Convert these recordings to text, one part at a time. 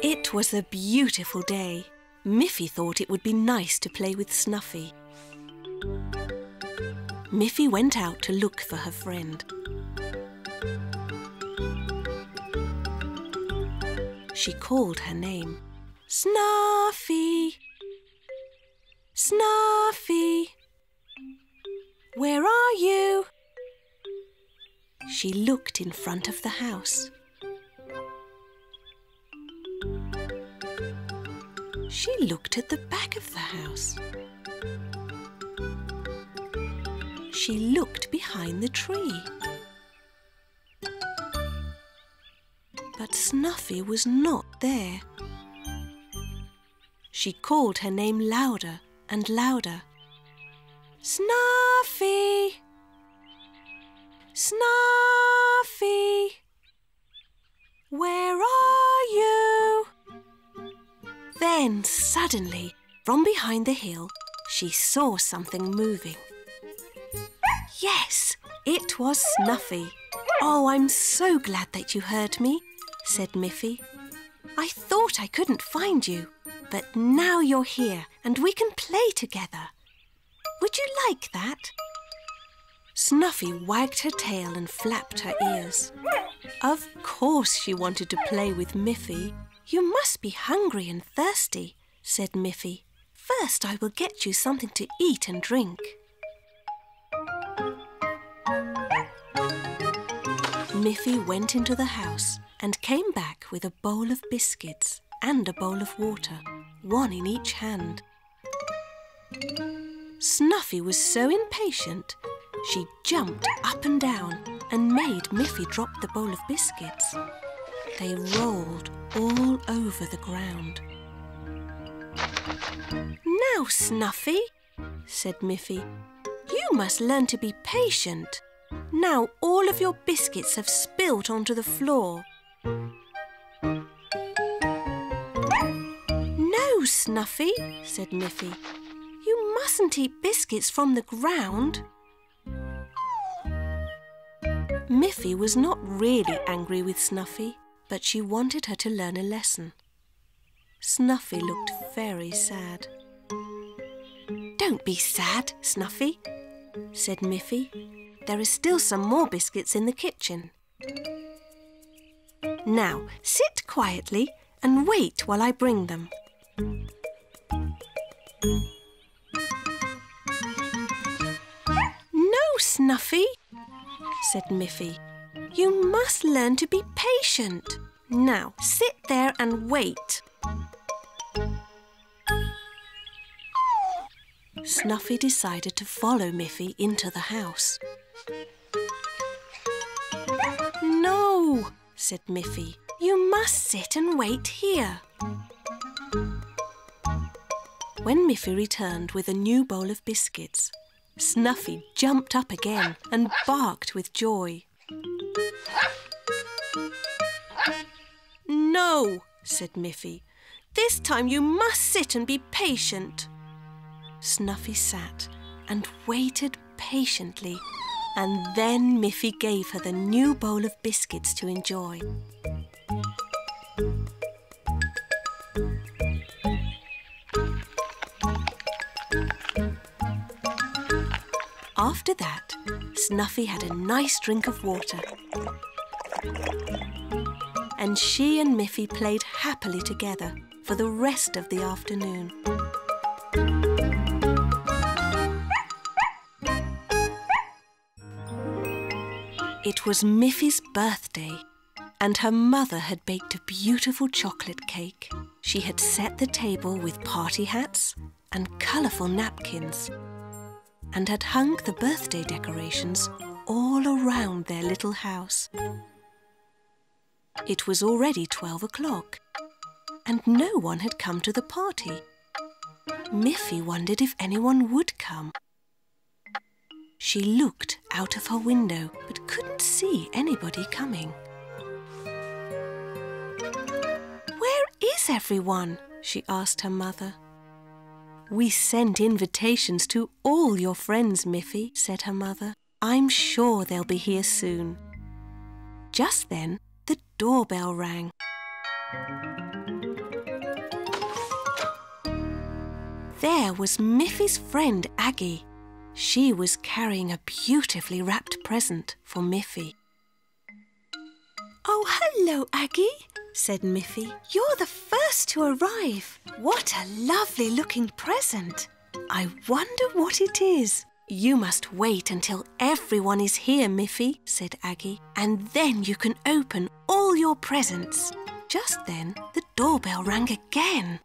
It was a beautiful day. Miffy thought it would be nice to play with Snuffy. Miffy went out to look for her friend. She called her name. Snuffy! Snuffy! Where are you? She looked in front of the house. She looked at the back of the house. She looked behind the tree. But Snuffy was not there. She called her name louder and louder. Snuffy! Snuffy! Where are you? Then suddenly, from behind the hill, she saw something moving. Yes, it was Snuffy. Oh, I'm so glad that you heard me, said Miffy. I thought I couldn't find you, but now you're here and we can play together. Would you like that? Snuffy wagged her tail and flapped her ears. Of course she wanted to play with Miffy. You must be hungry and thirsty, said Miffy. First I will get you something to eat and drink. Miffy went into the house and came back with a bowl of biscuits and a bowl of water, one in each hand. Snuffy was so impatient, she jumped up and down and made Miffy drop the bowl of biscuits. They rolled all over the ground. Now, Snuffy, said Miffy, you must learn to be patient. Now all of your biscuits have spilt onto the floor. No, Snuffy, said Miffy. You mustn't eat biscuits from the ground. Miffy was not really angry with Snuffy, but she wanted her to learn a lesson. Snuffy looked very sad. Don't be sad, Snuffy, said Miffy. There are still some more biscuits in the kitchen. Now, sit quietly and wait while I bring them. No, Snuffy, said Miffy. You must learn to be patient. Now, sit there and wait. Snuffy decided to follow Miffy into the house. No, said Miffy. You must sit and wait here. When Miffy returned with a new bowl of biscuits, Snuffy jumped up again and barked with joy. No, said Miffy. This time you must sit and be patient. Snuffy sat and waited patiently, and then Miffy gave her the new bowl of biscuits to enjoy. After that, Snuffy had a nice drink of water, and she and Miffy played happily together for the rest of the afternoon. It was Miffy's birthday, and her mother had baked a beautiful chocolate cake. She had set the table with party hats and colourful napkins, and had hung the birthday decorations all around their little house. It was already 12 o'clock, and no one had come to the party. Miffy wondered if anyone would come. She looked out of her window, but couldn't see anybody coming. Where is everyone? She asked her mother. We sent invitations to all your friends, Miffy, said her mother. I'm sure they'll be here soon. Just then, the doorbell rang. there was Miffy's friend Aggie. She was carrying a beautifully wrapped present for Miffy. "Oh, hello, Aggie," said Miffy. "You're the first to arrive. What a lovely-looking present. I wonder what it is." "You must wait until everyone is here, Miffy," said Aggie, "and then you can open all your presents." Just then, the doorbell rang again.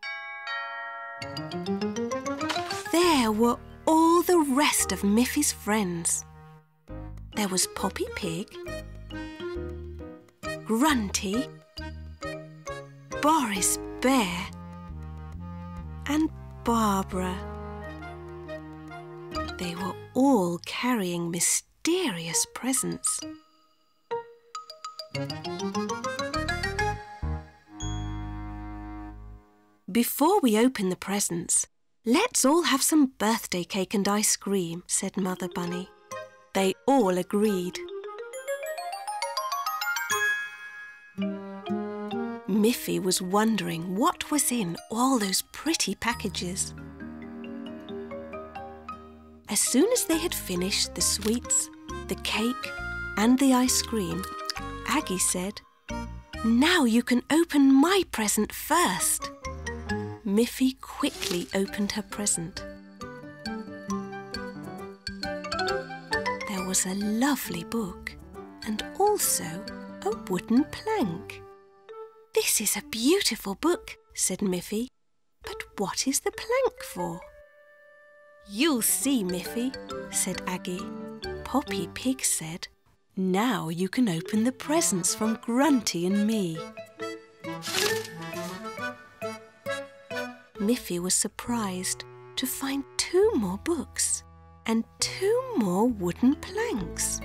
There were all the rest of Miffy's friends. There was Poppy Pig, Grunty, Boris Bear, and Barbara. They were all carrying mysterious presents. "Before we open the presents, let's all have some birthday cake and ice cream," said Mother Bunny. They all agreed. Miffy was wondering what was in all those pretty packages. As soon as they had finished the sweets, the cake and the ice cream, Aggie said, "Now you can open my present first." Miffy quickly opened her present. There was a lovely book and also a wooden plank. "This is a beautiful book," said Miffy. "But what is the plank for?" "You'll see, Miffy," said Aggie. Poppy Pig said, "Now you can open the presents from Grunty and me." Miffy was surprised to find 2 more books and 2 more wooden planks.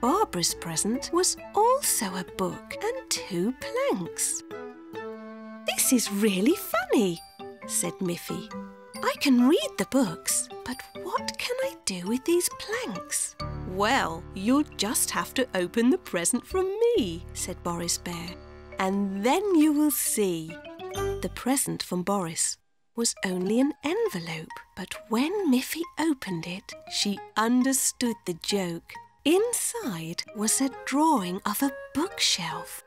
Barbara's present was also a book and 2 planks. "This is really funny," said Miffy. "I can read the books, but what can I do with these planks?" "Well, you'll just have to open the present from me," said Boris Bear, "and then you will see." The present from Boris was only an envelope, but when Miffy opened it, she understood the joke. Inside was a drawing of a bookshelf.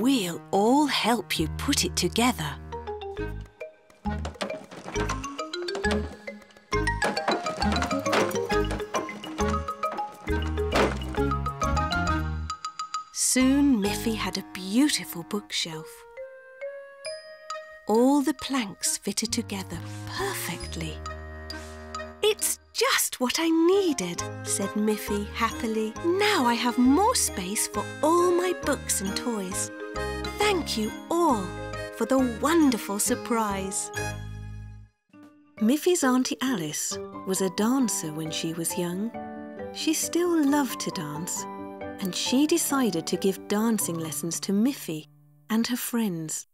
"We'll all help you put it together." Soon Miffy had a beautiful bookshelf. All the planks fitted together perfectly. "It's just what I needed," said Miffy happily. "Now I have more space for all my books and toys. Thank you all for the wonderful surprise." Miffy's Auntie Alice was a dancer when she was young. She still loved to dance, and she decided to give dancing lessons to Miffy and her friends.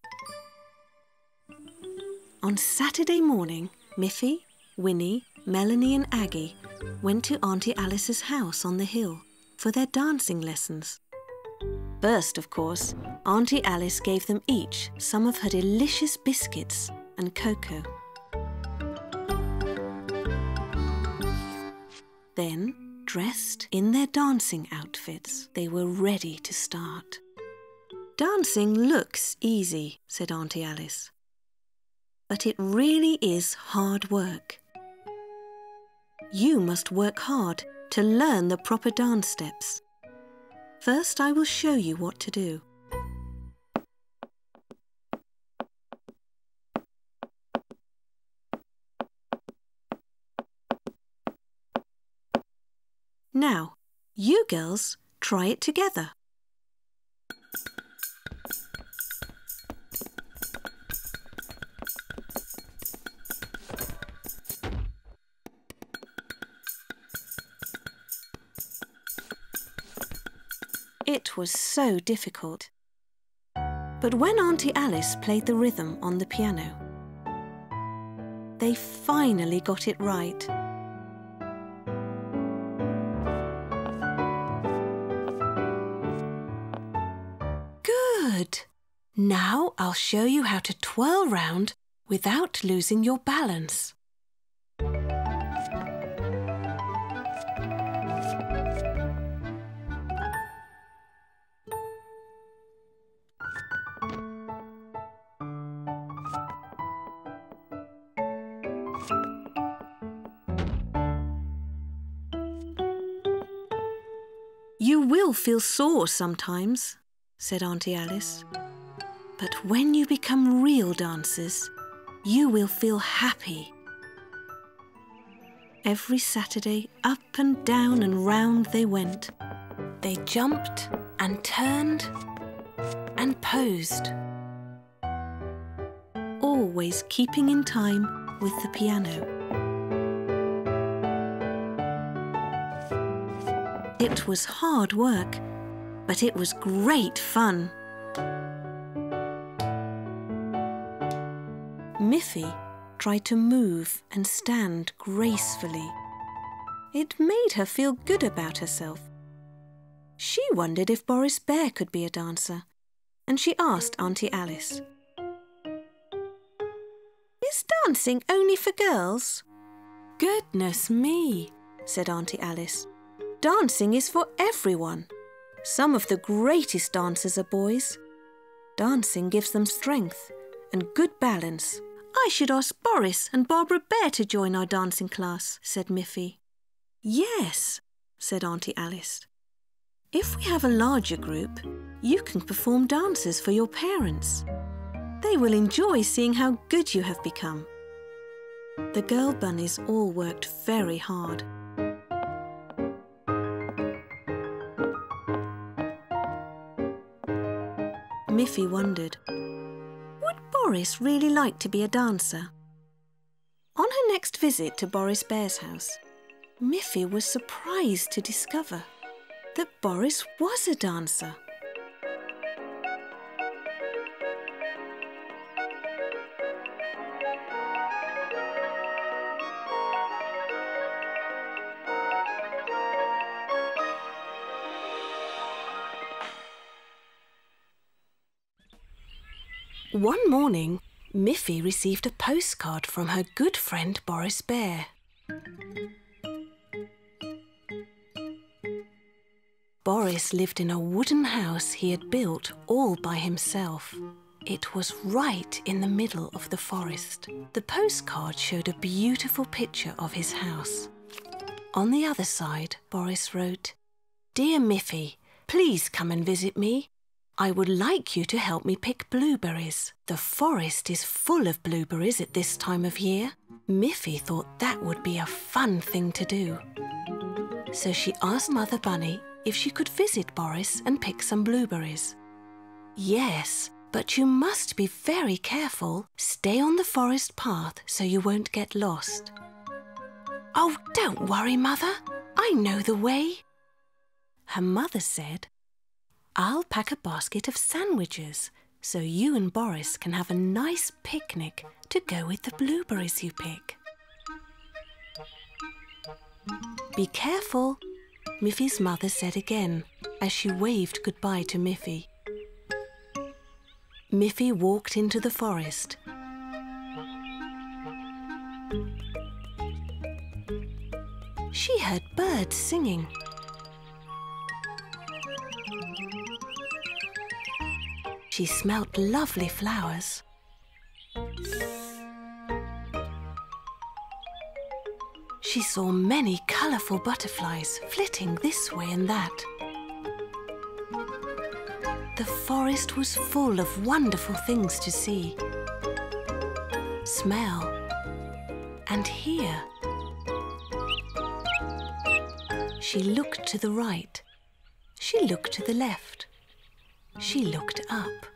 On Saturday morning, Miffy, Winnie, Melanie and Aggie went to Auntie Alice's house on the hill for their dancing lessons. First, of course, Auntie Alice gave them each some of her delicious biscuits and cocoa. Then, dressed in their dancing outfits, they were ready to start. "Dancing looks easy," said Auntie Alice, "but it really is hard work. You must work hard to learn the proper dance steps. First, I will show you what to do." Now, you girls try it together. It was so difficult. But when Auntie Alice played the rhythm on the piano, they finally got it right. Good! Now I'll show you how to twirl round without losing your balance. You will feel sore sometimes, said Auntie Alice. But when you become real dancers, you will feel happy. Every Saturday, up and down and round they went. They jumped and turned and posed, always keeping in time with the piano. It was hard work, but it was great fun. Miffy tried to move and stand gracefully. It made her feel good about herself. She wondered if Boris Bear could be a dancer, and she asked Auntie Alice, "Is dancing only for girls?" "Goodness me," said Auntie Alice. "Dancing is for everyone. Some of the greatest dancers are boys. Dancing gives them strength and good balance." "I should ask Boris and Barbara Bear to join our dancing class," said Miffy. "Yes," said Auntie Alice. "If we have a larger group, you can perform dances for your parents. They will enjoy seeing how good you have become." The girl bunnies all worked very hard. Miffy wondered, would Boris really like to be a dancer? On her next visit to Boris Bear's house, Miffy was surprised to discover that Boris was a dancer. One morning, Miffy received a postcard from her good friend Boris Bear. Boris lived in a wooden house he had built all by himself. It was right in the middle of the forest. The postcard showed a beautiful picture of his house. On the other side, Boris wrote, "Dear Miffy, please come and visit me. I would like you to help me pick blueberries. The forest is full of blueberries at this time of year." Miffy thought that would be a fun thing to do. So she asked Mother Bunny if she could visit Boris and pick some blueberries. "Yes, but you must be very careful. Stay on the forest path so you won't get lost." "Oh, don't worry, Mother. I know the way." Her mother said, "I'll pack a basket of sandwiches so you and Boris can have a nice picnic to go with the blueberries you pick." "Be careful," Miffy's mother said again as she waved goodbye to Miffy. Miffy walked into the forest. She heard birds singing. She smelt lovely flowers. She saw many colourful butterflies flitting this way and that. The forest was full of wonderful things to see, smell, and hear. She looked to the right. She looked to the left. She looked up.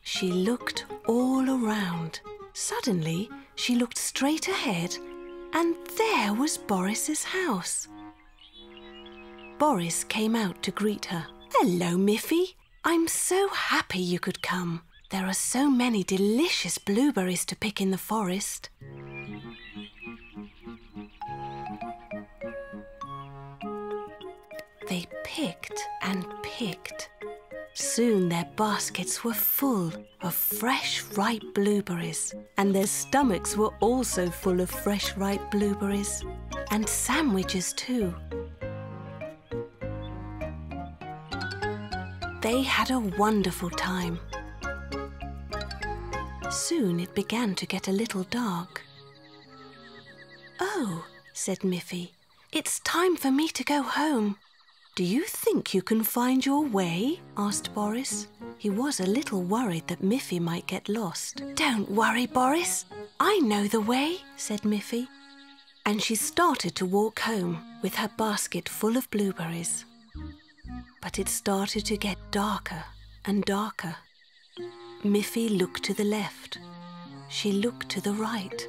She looked all around. Suddenly, she looked straight ahead, and there was Boris's house. Boris came out to greet her. "Hello, Miffy. I'm so happy you could come. There are so many delicious blueberries to pick in the forest." They picked and picked. Soon their baskets were full of fresh, ripe blueberries, and their stomachs were also full of fresh, ripe blueberries, and sandwiches too. They had a wonderful time. Soon it began to get a little dark. "Oh," said Miffy, "it's time for me to go home." "Do you think you can find your way?" asked Boris. He was a little worried that Miffy might get lost. "Don't worry, Boris. I know the way," said Miffy. And she started to walk home with her basket full of blueberries. But it started to get darker and darker. Miffy looked to the left. She looked to the right.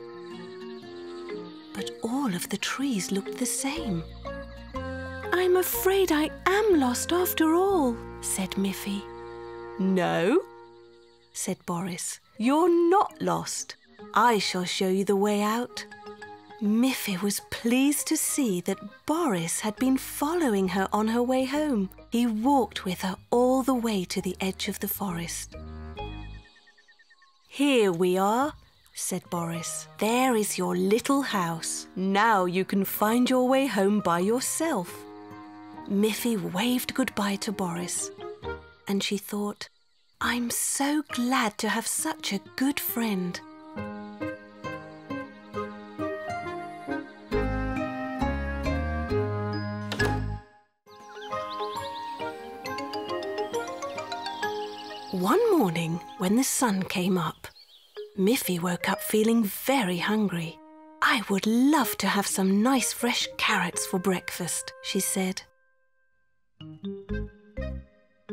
But all of the trees looked the same. "I'm afraid I am lost after all," said Miffy. "No," said Boris. "You're not lost. I shall show you the way out." Miffy was pleased to see that Boris had been following her on her way home. He walked with her all the way to the edge of the forest. "Here we are," said Boris. "There is your little house. Now you can find your way home by yourself." Miffy waved goodbye to Boris, and she thought, "I'm so glad to have such a good friend." One morning, when the sun came up, Miffy woke up feeling very hungry. "I would love to have some nice fresh carrots for breakfast," she said.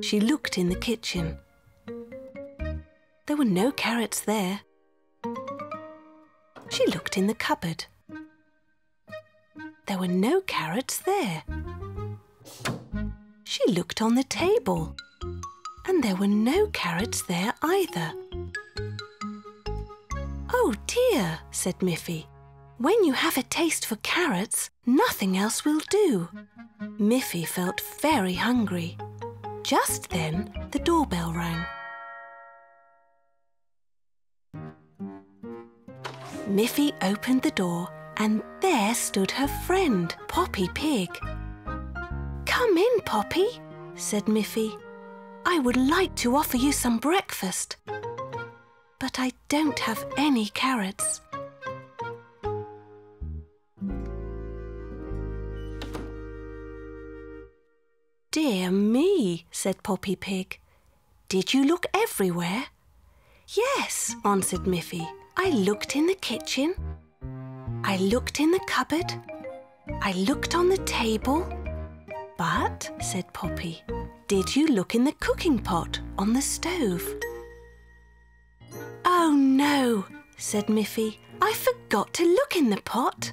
She looked in the kitchen. There were no carrots there. She looked in the cupboard. There were no carrots there. She looked on the table, and there were no carrots there either. "Oh dear," said Miffy. "When you have a taste for carrots, nothing else will do." Miffy felt very hungry. Just then, the doorbell rang. Miffy opened the door, and there stood her friend, Poppy Pig. "Come in, Poppy," said Miffy. "I would like to offer you some breakfast, but I don't have any carrots." "Dear me," said Poppy Pig. "Did you look everywhere?" "Yes," answered Miffy. "I looked in the kitchen. I looked in the cupboard. I looked on the table. But," said Poppy, "did you look in the cooking pot on the stove?" "Oh no," said Miffy. "I forgot to look in the pot."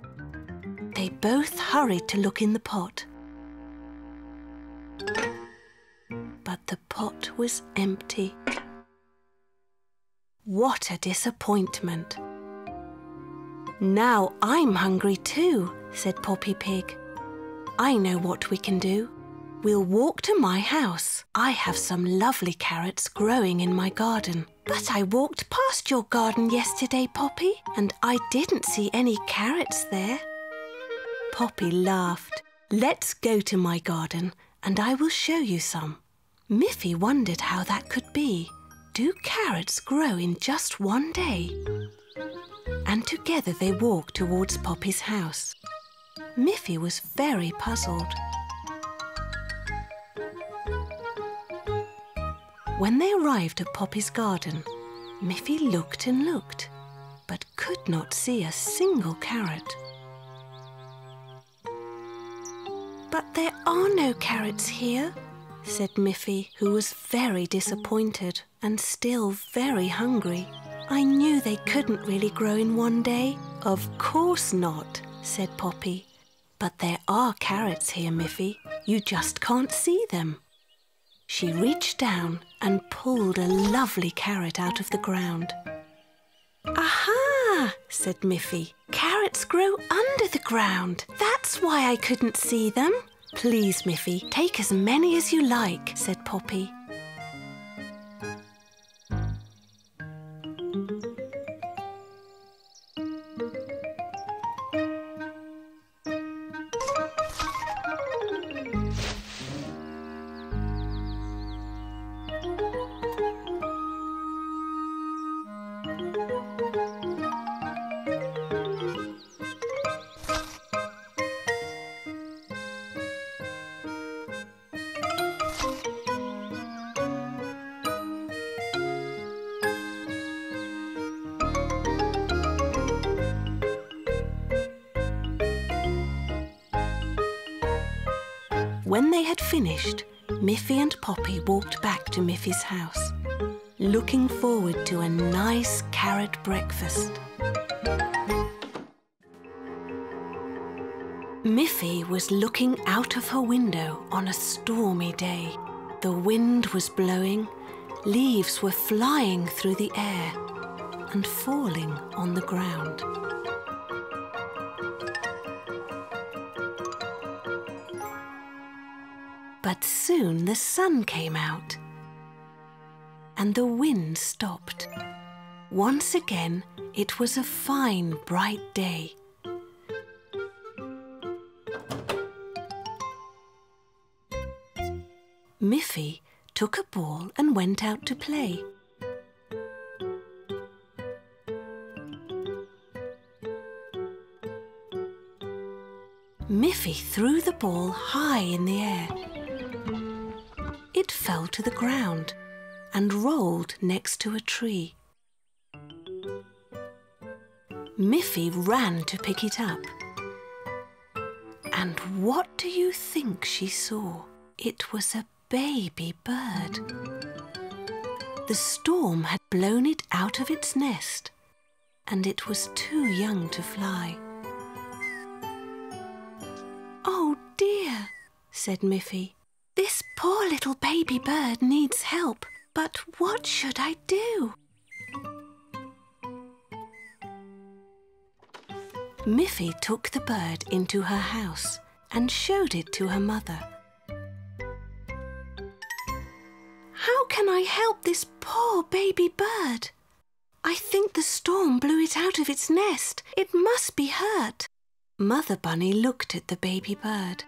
They both hurried to look in the pot. But the pot was empty. What a disappointment! "Now I'm hungry too," said Poppy Pig. "I know what we can do. We'll walk to my house. I have some lovely carrots growing in my garden. But I walked past your garden yesterday, Poppy, and I didn't see any carrots there." Poppy laughed. "Let's go to my garden and I will show you some." Miffy wondered how that could be. Do carrots grow in just one day? And together they walked towards Poppy's house. Miffy was very puzzled. When they arrived at Poppy's garden, Miffy looked and looked, but could not see a single carrot. "But there are no carrots here," said Miffy, who was very disappointed and still very hungry. "I knew they couldn't really grow in one day." "Of course not," said Poppy. "But there are carrots here, Miffy. You just can't see them." She reached down and pulled a lovely carrot out of the ground. "Aha!" said Miffy. "Carrots grow under the ground. That's why I couldn't see them." "Please, Miffy, take as many as you like," said Poppy. When they had finished, Miffy and Poppy walked back to Miffy's house, looking forward to a nice carrot breakfast. Miffy was looking out of her window on a stormy day. The wind was blowing, leaves were flying through the air and falling on the ground. But soon the sun came out and the wind stopped. Once again, it was a fine, bright day. Miffy took a ball and went out to play. Miffy threw the ball high in the air. It fell to the ground and rolled next to a tree. Miffy ran to pick it up. And what do you think she saw? It was a baby bird. The storm had blown it out of its nest, and it was too young to fly. "Oh dear," said Miffy. "This poor little baby bird needs help, but what should I do?" Miffy took the bird into her house and showed it to her mother. "How can I help this poor baby bird? I think the storm blew it out of its nest. It must be hurt." Mother Bunny looked at the baby bird.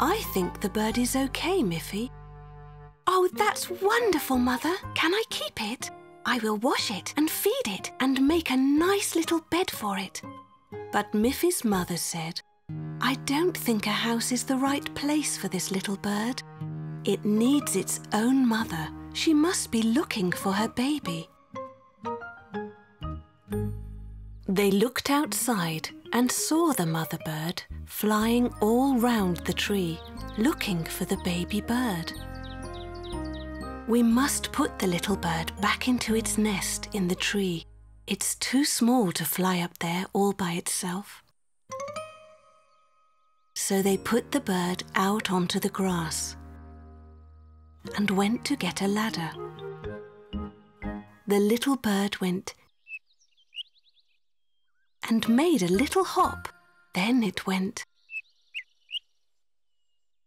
"I think the bird is okay, Miffy." "Oh, that's wonderful, Mother. Can I keep it? I will wash it and feed it and make a nice little bed for it." But Miffy's mother said, "I don't think a house is the right place for this little bird. It needs its own mother. She must be looking for her baby." They looked outside and saw the mother bird flying all round the tree, looking for the baby bird. "We must put the little bird back into its nest in the tree. It's too small to fly up there all by itself." So they put the bird out onto the grass and went to get a ladder. The little bird went and made a little hop. Then it went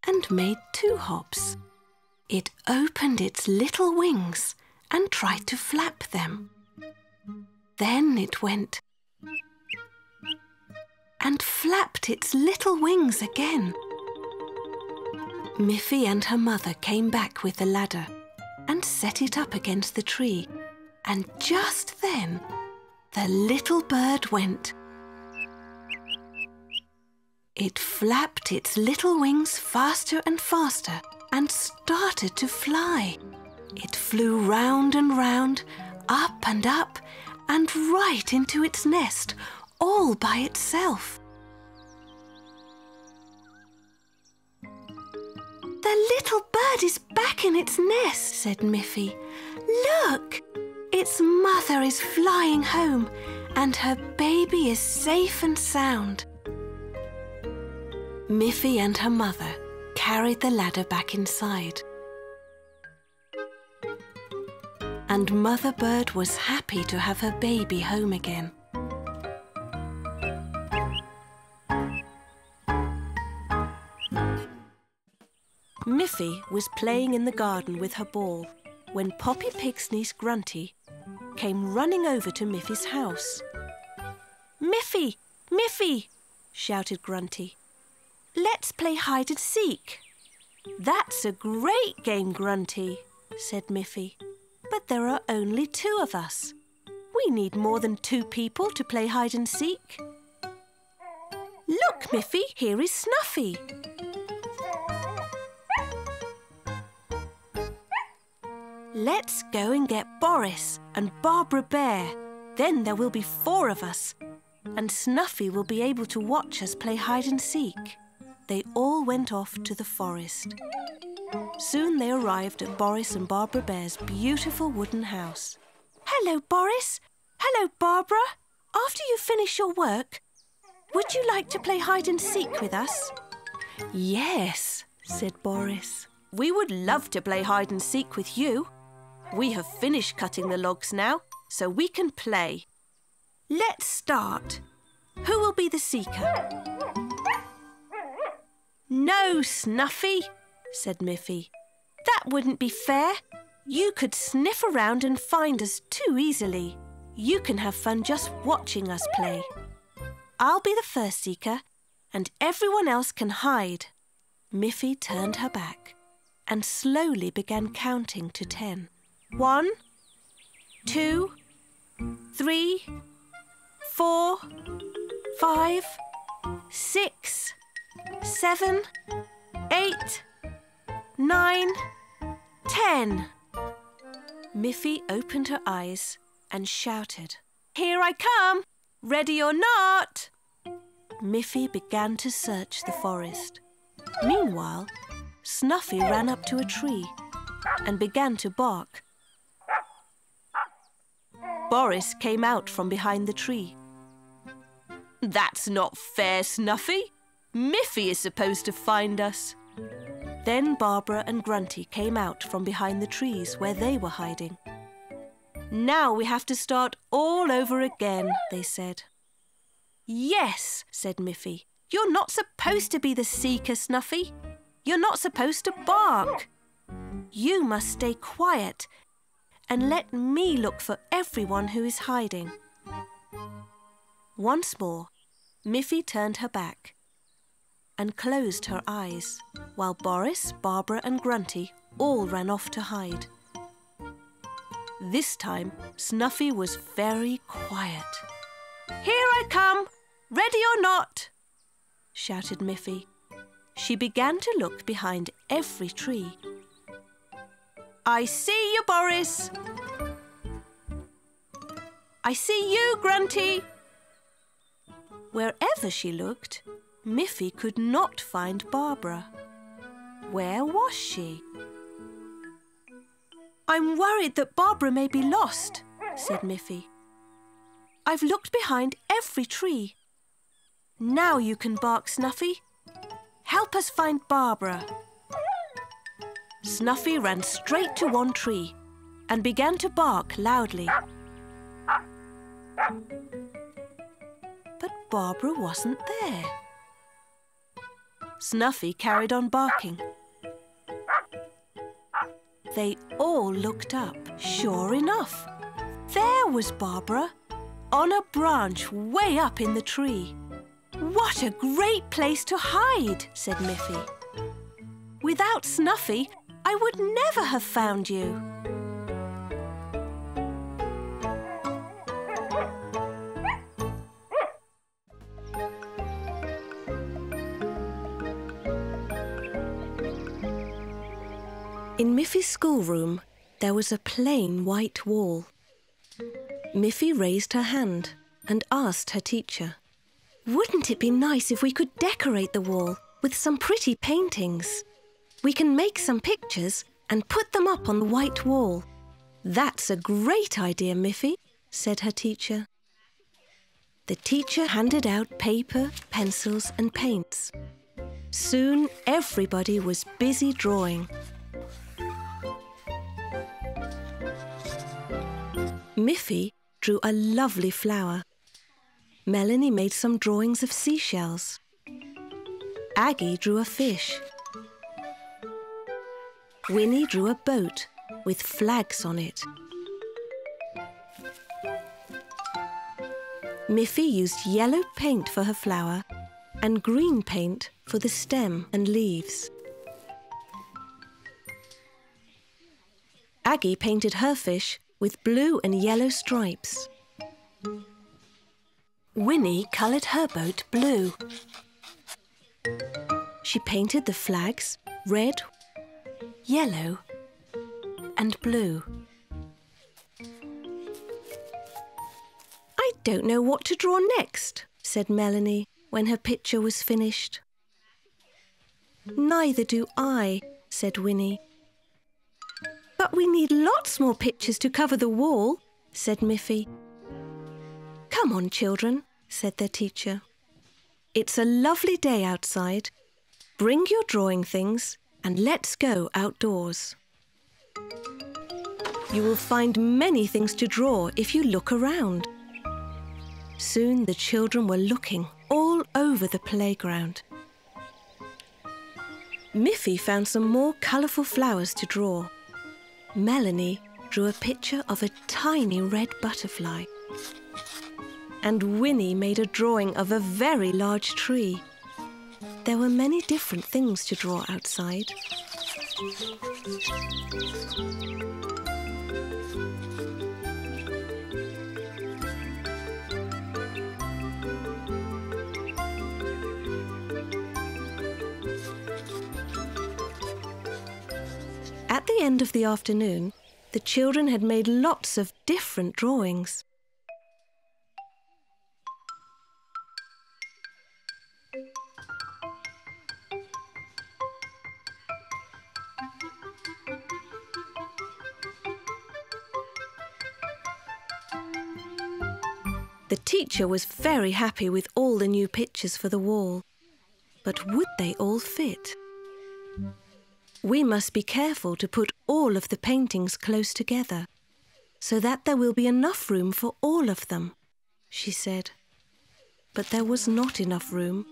and made 2 hops. It opened its little wings and tried to flap them. Then it went and flapped its little wings again. Miffy and her mother came back with the ladder and set it up against the tree, and just then the little bird went. It flapped its little wings faster and faster and started to fly. It flew round and round, up and up, and right into its nest, all by itself. "The little bird is back in its nest," said Miffy. "Look! Its mother is flying home, and her baby is safe and sound." Miffy and her mother carried the ladder back inside. And Mother Bird was happy to have her baby home again. Miffy was playing in the garden with her ball when Poppy Pig's niece Grunty came running over to Miffy's house. "Miffy! Miffy!" shouted Grunty. "Let's play hide and seek." "That's a great game, Grunty," said Miffy. "But there are only 2 of us. We need more than 2 people to play hide and seek." "Look, Miffy, here is Snuffy." "Let's go and get Boris and Barbara Bear. Then there will be 4 of us. and Snuffy will be able to watch us play hide and seek. They all went off to the forest. Soon they arrived at Boris and Barbara Bear's beautiful wooden house. Hello, Boris. Hello, Barbara. After you finish your work, would you like to play hide and seek with us? Yes, said Boris. We would love to play hide and seek with you. We have finished cutting the logs now, so we can play. Let's start. Who will be the seeker? No, Snuffy, said Miffy. That wouldn't be fair. You could sniff around and find us too easily. You can have fun just watching us play. I'll be the first seeker, and everyone else can hide. Miffy turned her back and slowly began counting to 10. 1, 2, 3, 4, 5, 6, 7, 8, 9, 10. Miffy opened her eyes and shouted, "Here I come! Ready or not!" Miffy began to search the forest. Meanwhile, Snuffy ran up to a tree and began to bark. Boris came out from behind the tree. "That's not fair, Snuffy. Miffy is supposed to find us." Then Barbara and Grunty came out from behind the trees where they were hiding. "Now we have to start all over again," they said. "Yes," said Miffy. "You're not supposed to be the seeker, Snuffy. You're not supposed to bark. You must stay quiet and let me look for everyone who is hiding." Once more, Miffy turned her back and closed her eyes, while Boris, Barbara and Grunty all ran off to hide. This time, Snuffy was very quiet. "Here I come, ready or not!" shouted Miffy. She began to look behind every tree. "I see you, Boris." "I see you, Grunty." Wherever she looked, Miffy could not find Barbara. Where was she? "I'm worried that Barbara may be lost," said Miffy. "I've looked behind every tree. Now you can bark, Snuffy. Help us find Barbara." Snuffy ran straight to one tree and began to bark loudly. But Barbara wasn't there. Snuffy carried on barking. They all looked up. Sure enough, there was Barbara on a branch way up in the tree. "What a great place to hide," said Miffy. "Without Snuffy, I would never have found you." In Miffy's schoolroom, there was a plain white wall. Miffy raised her hand and asked her teacher, "Wouldn't it be nice if we could decorate the wall with some pretty paintings? We can make some pictures and put them up on the white wall." "That's a great idea, Miffy," said her teacher. The teacher handed out paper, pencils and paints. Soon everybody was busy drawing. Miffy drew a lovely flower. Melanie made some drawings of seashells. Aggie drew a fish. Winnie drew a boat with flags on it. Miffy used yellow paint for her flower and green paint for the stem and leaves. Aggie painted her fish with blue and yellow stripes. Winnie coloured her boat blue. She painted the flags red, yellow and blue. "I don't know what to draw next, said Melanie when her picture was finished. Neither do I, said Winnie. But we need lots more pictures to cover the wall, said Miffy. Come on, children, said their teacher. It's a lovely day outside. Bring your drawing things and let's go outdoors. You will find many things to draw if you look around. Soon the children were looking all over the playground. Miffy found some more colourful flowers to draw. Melanie drew a picture of a tiny red butterfly. And Winnie made a drawing of a very large tree. There were many different things to draw outside. At the end of the afternoon, the children had made lots of different drawings. The teacher was very happy with all the new pictures for the wall. But would they all fit? We must be careful to put all of the paintings close together, so that there will be enough room for all of them, she said. But there was not enough room,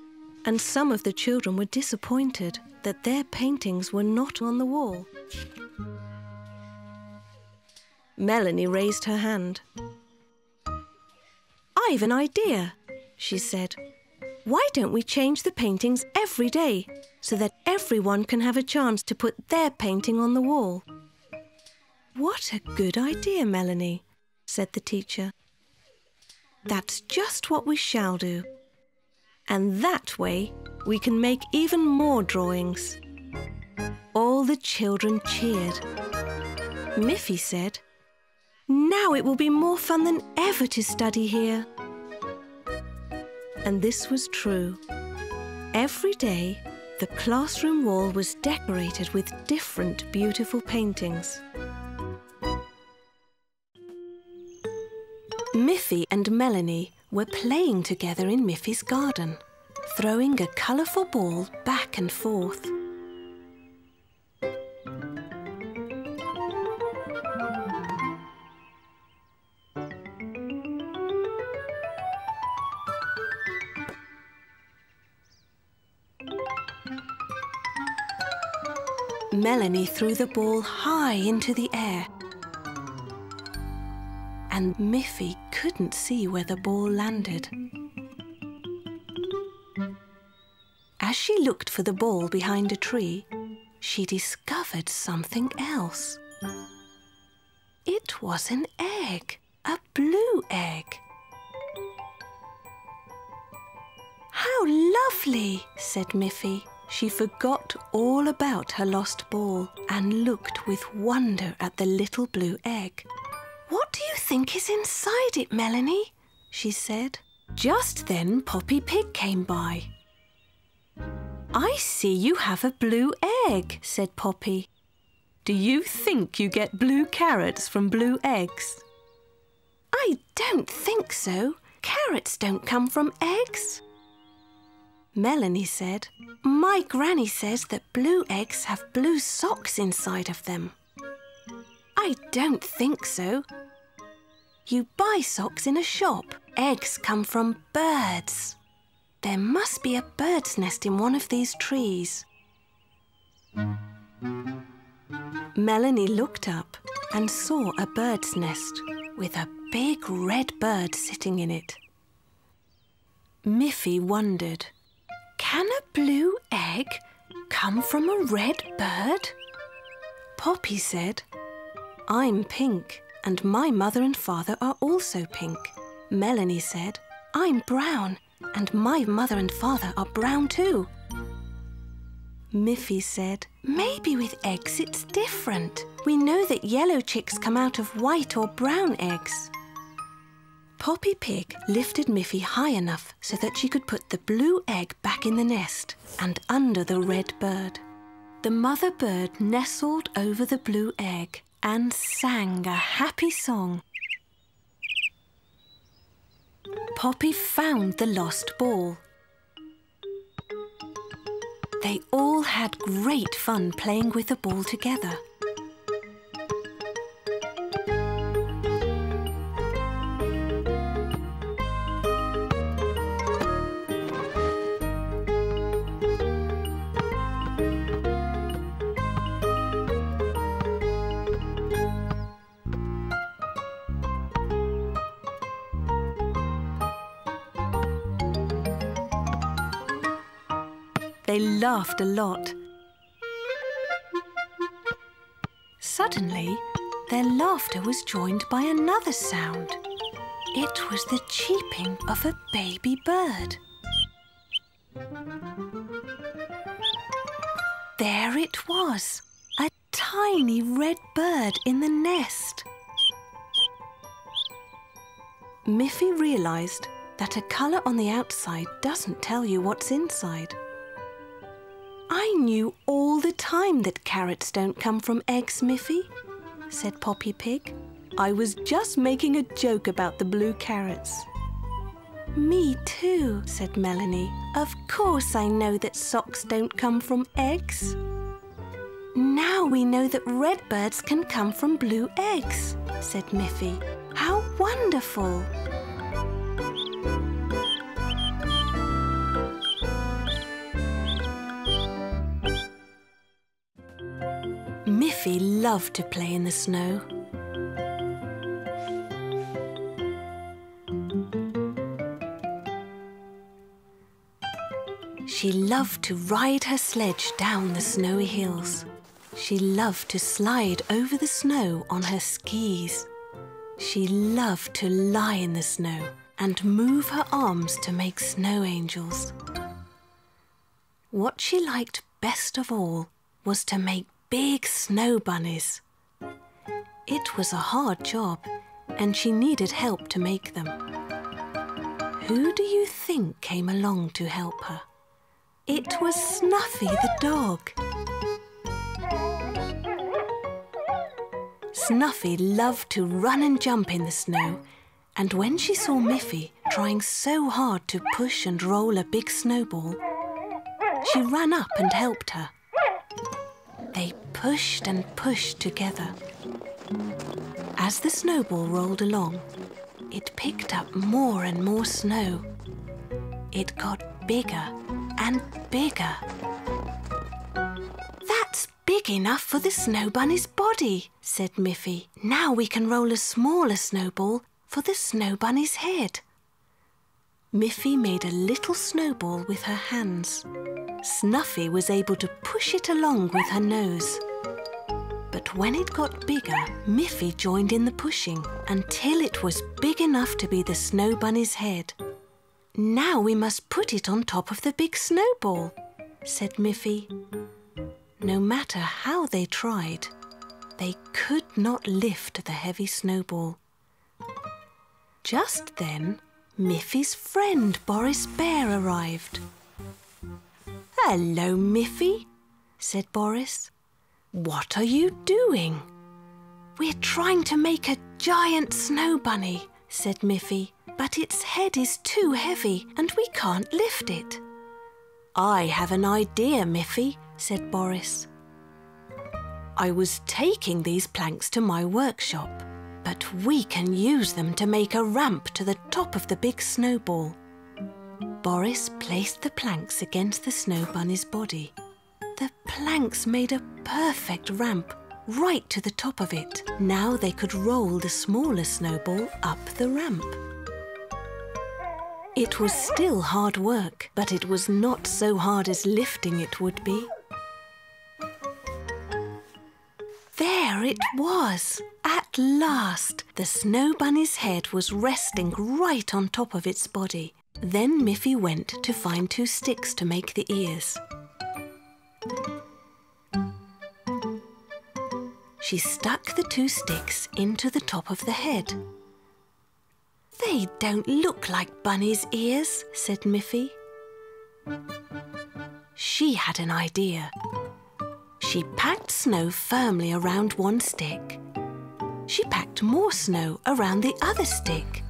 and some of the children were disappointed that their paintings were not on the wall. Melanie raised her hand. I've an idea, she said. Why don't we change the paintings every day so that everyone can have a chance to put their painting on the wall? What a good idea, Melanie, said the teacher. That's just what we shall do. And that way we can make even more drawings. All the children cheered. Miffy said, "Now it will be more fun than ever to study here." And this was true. Every day, the classroom wall was decorated with different beautiful paintings. Miffy and Melanie were playing together in Miffy's garden, throwing a colourful ball back and forth. Melanie threw the ball high into the air, and Miffy couldn't see where the ball landed. As she looked for the ball behind a tree, she discovered something else. It was an egg, a blue egg. "How lovely," said Miffy. She forgot all about her lost ball and looked with wonder at the little blue egg. "What do you think is inside it, Melanie?" she said. Just then Poppy Pig came by. "I see you have a blue egg," said Poppy. "Do you think you get blue carrots from blue eggs?" "I don't think so. Carrots don't come from eggs." Melanie said, "My granny says that blue eggs have blue socks inside of them." "I don't think so. You buy socks in a shop. Eggs come from birds. There must be a bird's nest in one of these trees." Melanie looked up and saw a bird's nest with a big red bird sitting in it. Miffy wondered, can a blue egg come from a red bird? Poppy said, "I'm pink and my mother and father are also pink." Melanie said, "I'm brown and my mother and father are brown too." Miffy said, "Maybe with eggs it's different. We know that yellow chicks come out of white or brown eggs." Poppy Pig lifted Miffy high enough so that she could put the blue egg back in the nest and under the red bird. The mother bird nestled over the blue egg and sang a happy song. Poppy found the lost ball. They all had great fun playing with the ball together. They laughed a lot. Suddenly, their laughter was joined by another sound. It was the cheeping of a baby bird. There it was, a tiny red bird in the nest. Miffy realised that a colour on the outside doesn't tell you what's inside. I knew all the time that carrots don't come from eggs, Miffy, said Poppy Pig. I was just making a joke about the blue carrots. Me too, said Melanie. Of course I know that socks don't come from eggs. Now we know that red birds can come from blue eggs, said Miffy. How wonderful! Miffy loved to play in the snow. She loved to ride her sledge down the snowy hills. She loved to slide over the snow on her skis. She loved to lie in the snow and move her arms to make snow angels. What she liked best of all was to make big snow bunnies. It was a hard job, and she needed help to make them. Who do you think came along to help her? It was Snuffy the dog. Snuffy loved to run and jump in the snow, and when she saw Miffy trying so hard to push and roll a big snowball, she ran up and helped her. They pushed and pushed together. As the snowball rolled along, it picked up more and more snow. It got bigger and bigger. That's big enough for the snow bunny's body, said Miffy. Now we can roll a smaller snowball for the snow bunny's head. Miffy made a little snowball with her hands. Snuffy was able to push it along with her nose. But when it got bigger, Miffy joined in the pushing until it was big enough to be the snow bunny's head. Now we must put it on top of the big snowball, said Miffy. No matter how they tried, they could not lift the heavy snowball. Just then, Miffy's friend Boris Bear arrived. "Hello, Miffy," said Boris. "What are you doing?" "We're trying to make a giant snow bunny," said Miffy, "but its head is too heavy and we can't lift it." "I have an idea, Miffy," said Boris. "I was taking these planks to my workshop, but we can use them to make a ramp to the top of the big snowball." Boris placed the planks against the snow bunny's body. The planks made a perfect ramp right to the top of it. Now they could roll the smaller snowball up the ramp. It was still hard work, but it was not so hard as lifting it would be. There it was! At last! The snow bunny's head was resting right on top of its body. Then Miffy went to find 2 sticks to make the ears. She stuck the 2 sticks into the top of the head. They don't look like bunny's ears, said Miffy. She had an idea. She packed snow firmly around one stick. She packed more snow around the other stick.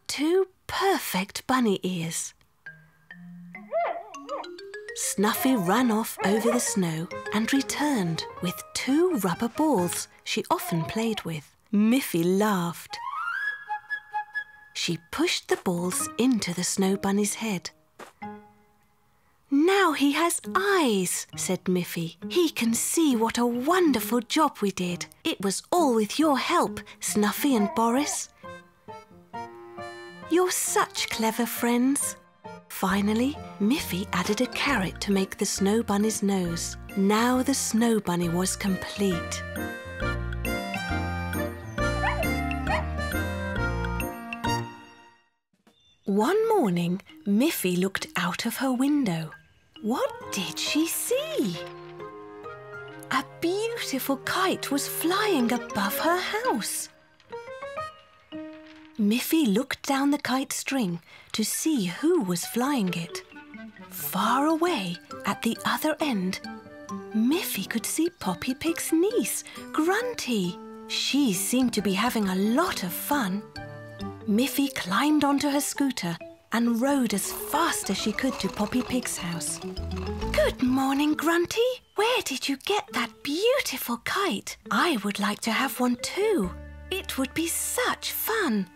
2 perfect bunny ears. Snuffy ran off over the snow and returned with 2 rubber balls she often played with. Miffy laughed. She pushed the balls into the snow bunny's head. Now he has eyes, said Miffy. He can see what a wonderful job we did. It was all with your help, Snuffy and Boris. You're such clever friends. Finally, Miffy added a carrot to make the snow bunny's nose. Now the snow bunny was complete. One morning, Miffy looked out of her window. What did she see? A beautiful kite was flying above her house. Miffy looked down the kite string to see who was flying it. Far away, at the other end, Miffy could see Poppy Pig's niece, Grunty. She seemed to be having a lot of fun. Miffy climbed onto her scooter and rode as fast as she could to Poppy Pig's house. Good morning, Grunty. Where did you get that beautiful kite? I would like to have one too. It would be such fun.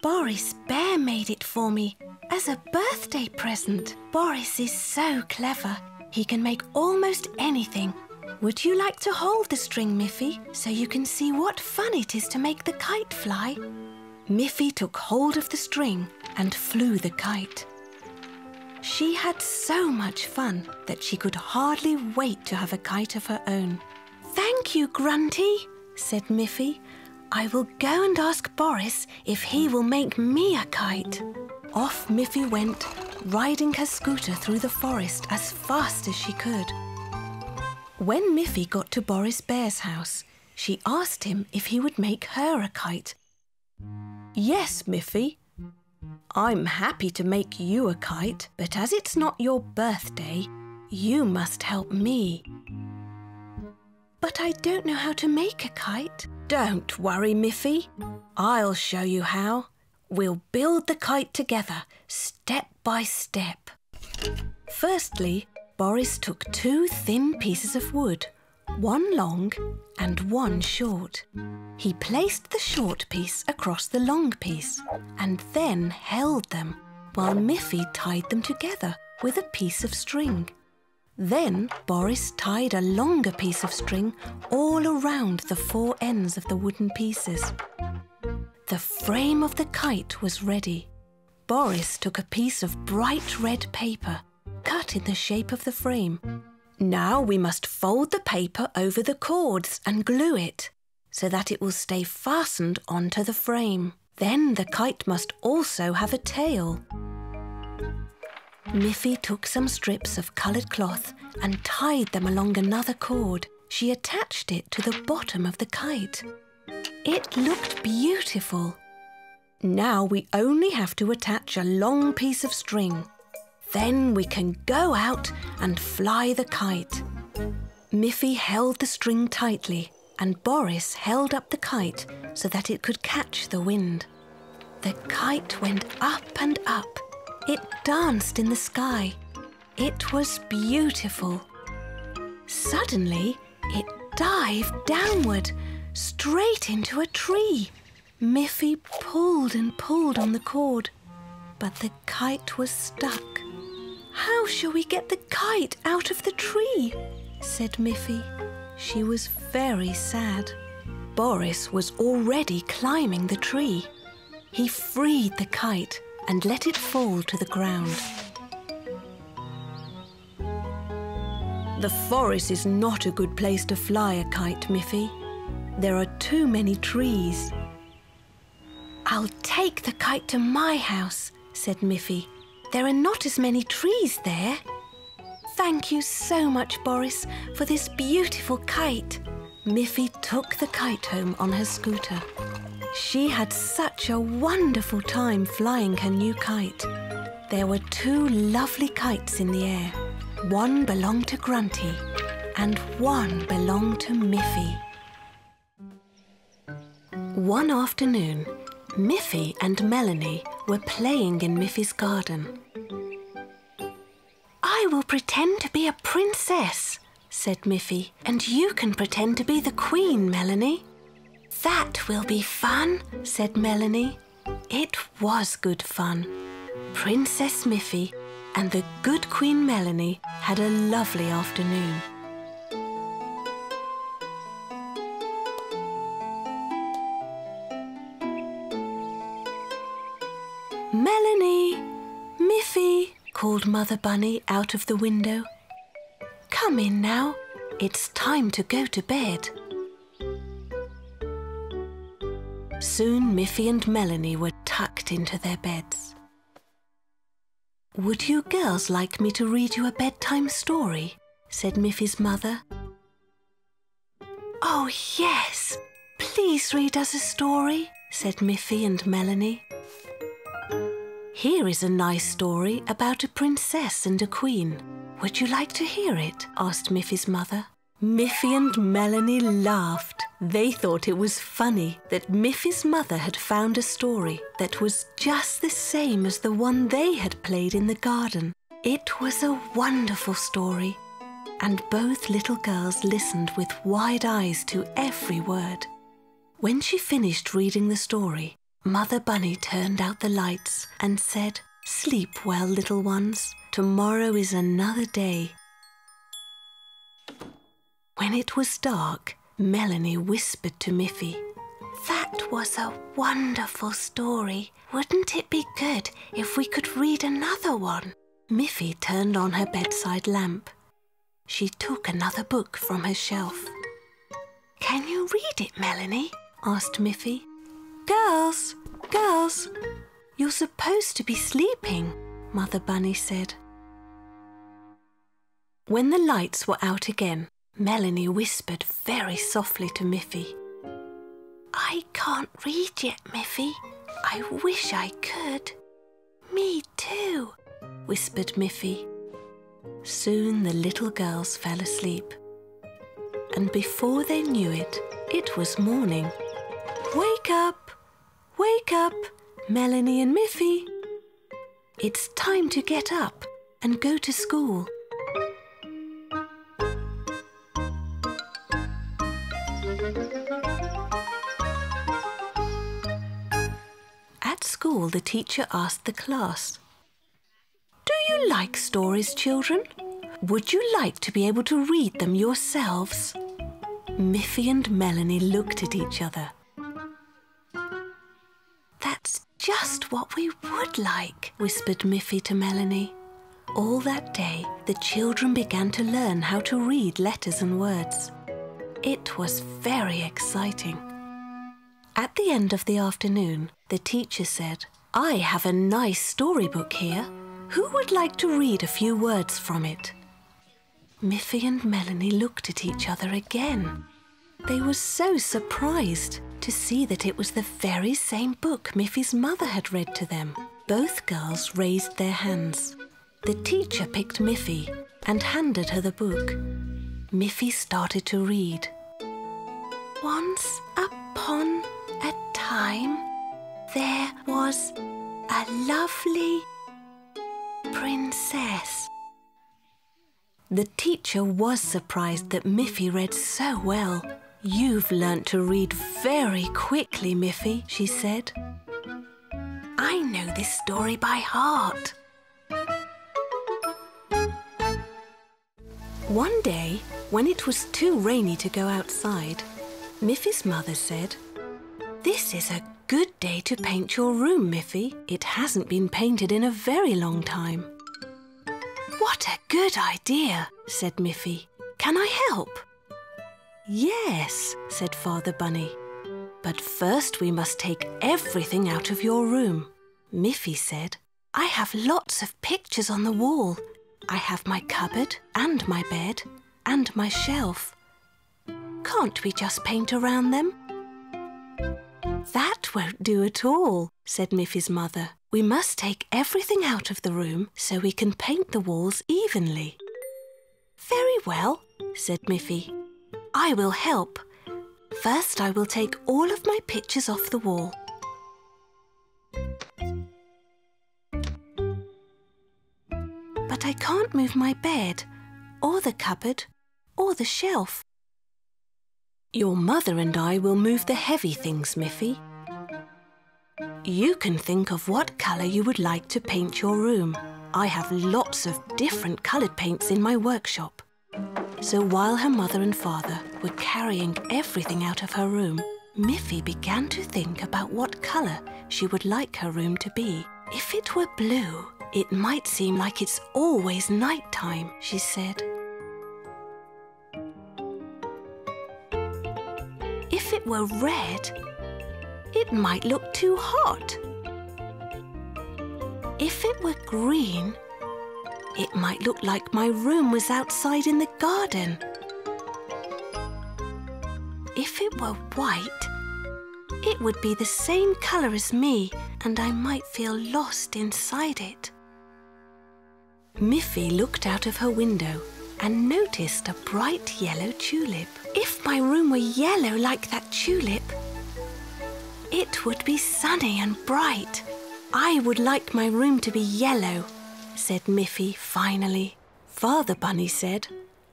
Boris Bear made it for me as a birthday present. Boris is so clever. He can make almost anything. Would you like to hold the string, Miffy, so you can see what fun it is to make the kite fly? Miffy took hold of the string and flew the kite. She had so much fun that she could hardly wait to have a kite of her own. Thank you, Grunty, said Miffy. I will go and ask Boris if he will make me a kite. Off Miffy went, riding her scooter through the forest as fast as she could. When Miffy got to Boris Bear's house, she asked him if he would make her a kite. Yes, Miffy. I'm happy to make you a kite, but as it's not your birthday, you must help me. But I don't know how to make a kite. Don't worry, Miffy. I'll show you how. We'll build the kite together, step by step. Firstly, Boris took 2 thin pieces of wood, one long and one short. He placed the short piece across the long piece and then held them while Miffy tied them together with a piece of string. Then Boris tied a longer piece of string all around the 4 ends of the wooden pieces. The frame of the kite was ready. Boris took a piece of bright red paper, cut in the shape of the frame. Now we must fold the paper over the cords and glue it, so that it will stay fastened onto the frame. Then the kite must also have a tail. Miffy took some strips of coloured cloth and tied them along another cord. She attached it to the bottom of the kite. It looked beautiful. Now we only have to attach a long piece of string. Then we can go out and fly the kite. Miffy held the string tightly and Boris held up the kite so that it could catch the wind. The kite went up and up. It danced in the sky. It was beautiful. Suddenly, it dived downward, straight into a tree. Miffy pulled and pulled on the cord, but the kite was stuck. How shall we get the kite out of the tree? Said Miffy. She was very sad. Boris was already climbing the tree. He freed the kite and let it fall to the ground. The forest is not a good place to fly a kite, Miffy. There are too many trees. I'll take the kite to my house, said Miffy. There are not as many trees there. Thank you so much, Boris, for this beautiful kite. Miffy took the kite home on her scooter. She had such a wonderful time flying her new kite. There were 2 lovely kites in the air. One belonged to Grunty and one belonged to Miffy. One afternoon, Miffy and Melanie were playing in Miffy's garden. "I will pretend to be a princess," said Miffy, "and you can pretend to be the Queen, Melanie." "That will be fun," said Melanie. It was good fun. Princess Miffy and the good Queen Melanie had a lovely afternoon. "Melanie! Miffy!" called Mother Bunny out of the window. "Come in now. It's time to go to bed." Soon Miffy and Melanie were tucked into their beds. "Would you girls like me to read you a bedtime story?" said Miffy's mother. "Oh, yes! Please read us a story," said Miffy and Melanie. "Here is a nice story about a princess and a queen. Would you like to hear it?" asked Miffy's mother. Miffy and Melanie laughed. They thought it was funny that Miffy's mother had found a story that was just the same as the one they had played in the garden. It was a wonderful story, and both little girls listened with wide eyes to every word. When she finished reading the story, Mother Bunny turned out the lights and said, "Sleep well, little ones. Tomorrow is another day." When it was dark, Melanie whispered to Miffy, "That was a wonderful story. Wouldn't it be good if we could read another one?" Miffy turned on her bedside lamp. She took another book from her shelf. "Can you read it, Melanie?" asked Miffy. "Girls, girls, you're supposed to be sleeping," Mother Bunny said. When the lights were out again, Melanie whispered very softly to Miffy, "I can't read yet, Miffy. I wish I could." "Me too," whispered Miffy. Soon the little girls fell asleep, and before they knew it, it was morning. Wake up, Melanie and Miffy. It's time to get up and go to school." At school, the teacher asked the class, "Do you like stories, children? Would you like to be able to read them yourselves?" Miffy and Melanie looked at each other. "That's just what we would like," whispered Miffy to Melanie. All that day, the children began to learn how to read letters and words. It was very exciting. At the end of the afternoon, the teacher said, "I have a nice storybook here. Who would like to read a few words from it?" Miffy and Melanie looked at each other again. They were so surprised to see that it was the very same book Miffy's mother had read to them. Both girls raised their hands. The teacher picked Miffy and handed her the book. Miffy started to read. "Once upon a time, there was a lovely princess." The teacher was surprised that Miffy read so well. "You've learnt to read very quickly, Miffy," she said. "I know this story by heart." One day, when it was too rainy to go outside, Miffy's mother said, "This is a good day to paint your room, Miffy. It hasn't been painted in a very long time." "What a good idea," said Miffy. "Can I help?" "Yes," said Father Bunny. "But first we must take everything out of your room." Miffy said, "I have lots of pictures on the wall. I have my cupboard and my bed and my shelf." Can't we just paint around them? That won't do at all, said Miffy's mother. We must take everything out of the room so we can paint the walls evenly. Very well, said Miffy. I will help. First, I will take all of my pictures off the wall. But I can't move my bed, or the cupboard, or the shelf. Your mother and I will move the heavy things, Miffy. You can think of what colour you would like to paint your room. I have lots of different coloured paints in my workshop. So while her mother and father were carrying everything out of her room, Miffy began to think about what colour she would like her room to be. If it were blue, it might seem like it's always night time, she said. If it were red, it might look too hot. If it were green, it might look like my room was outside in the garden. If it were white, it would be the same colour as me and I might feel lost inside it. Miffy looked out of her window and noticed a bright yellow tulip. If my room were yellow like that tulip, it would be sunny and bright. I would like my room to be yellow, said Miffy finally. Father Bunny said,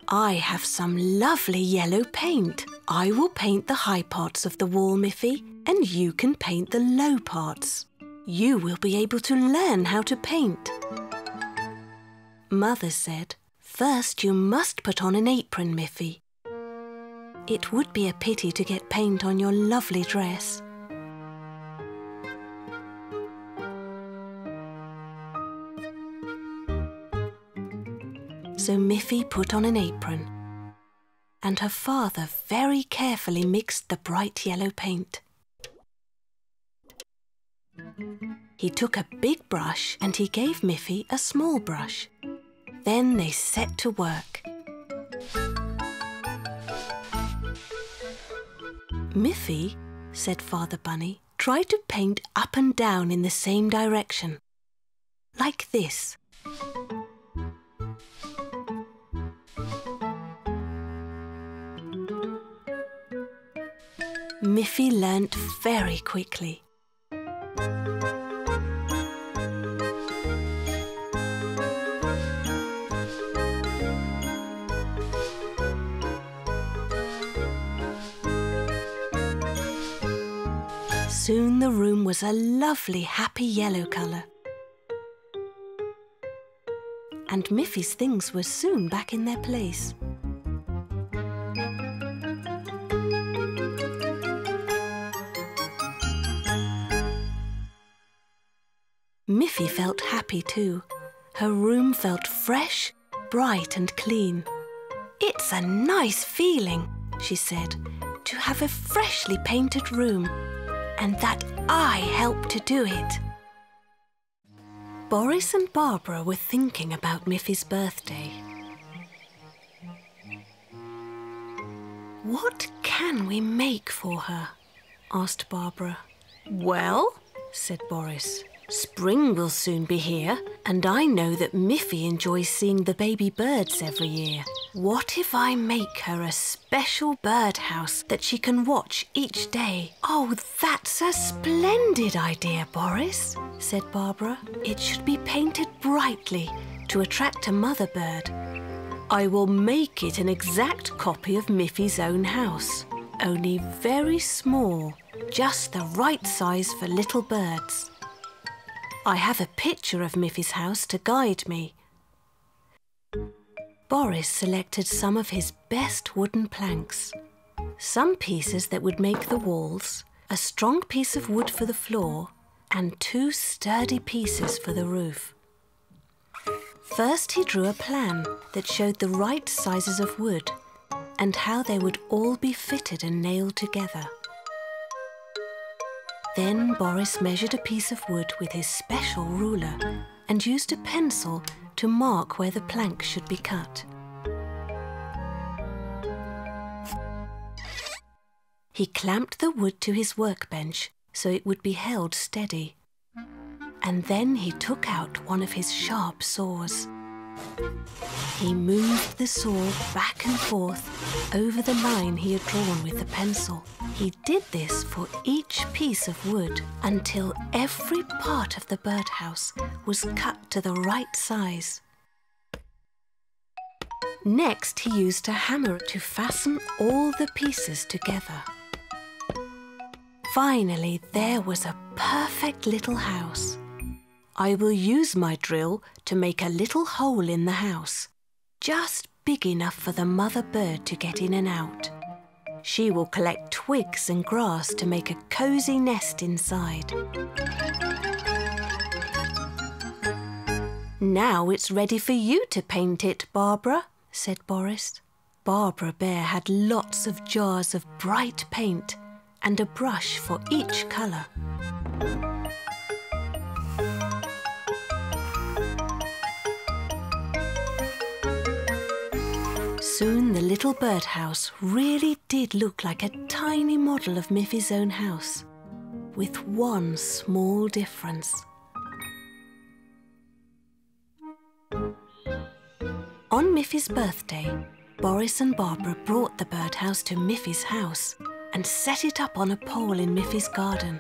I have some lovely yellow paint. I will paint the high parts of the wall, Miffy, and you can paint the low parts. You will be able to learn how to paint. Mother said, first you must put on an apron, Miffy. It would be a pity to get paint on your lovely dress. So Miffy put on an apron, and her father very carefully mixed the bright yellow paint. He took a big brush and he gave Miffy a small brush. Then they set to work. Miffy, said Father Bunny, try to paint up and down in the same direction. Like this. Miffy learnt very quickly. Soon the room was a lovely, happy yellow colour. And Miffy's things were soon back in their place. Miffy felt happy too. Her room felt fresh, bright and clean. It's a nice feeling, she said, to have a freshly painted room, and that I helped to do it. Boris and Barbara were thinking about Miffy's birthday. What can we make for her? Asked Barbara. Well, said Boris, spring will soon be here, and I know that Miffy enjoys seeing the baby birds every year. What if I make her a special birdhouse that she can watch each day? Oh, that's a splendid idea, Boris, said Barbara. It should be painted brightly to attract a mother bird. I will make it an exact copy of Miffy's own house, only very small, just the right size for little birds. I have a picture of Miffy's house to guide me. Boris selected some of his best wooden planks, some pieces that would make the walls, a strong piece of wood for the floor, and 2 sturdy pieces for the roof. First he drew a plan that showed the right sizes of wood and how they would all be fitted and nailed together. Then Boris measured a piece of wood with his special ruler and used a pencil to mark where the plank should be cut. He clamped the wood to his workbench so it would be held steady. And then he took out one of his sharp saws. He moved the saw back and forth over the line he had drawn with the pencil. He did this for each piece of wood until every part of the birdhouse was cut to the right size. Next, he used a hammer to fasten all the pieces together. Finally, there was a perfect little house. I will use my drill to make a little hole in the house, just big enough for the mother bird to get in and out. She will collect twigs and grass to make a cosy nest inside. Now it's ready for you to paint it, Barbara, said Boris. Barbara Bear had lots of jars of bright paint and a brush for each colour. Soon the little birdhouse really did look like a tiny model of Miffy's own house, with one small difference. On Miffy's birthday, Boris and Barbara brought the birdhouse to Miffy's house and set it up on a pole in Miffy's garden.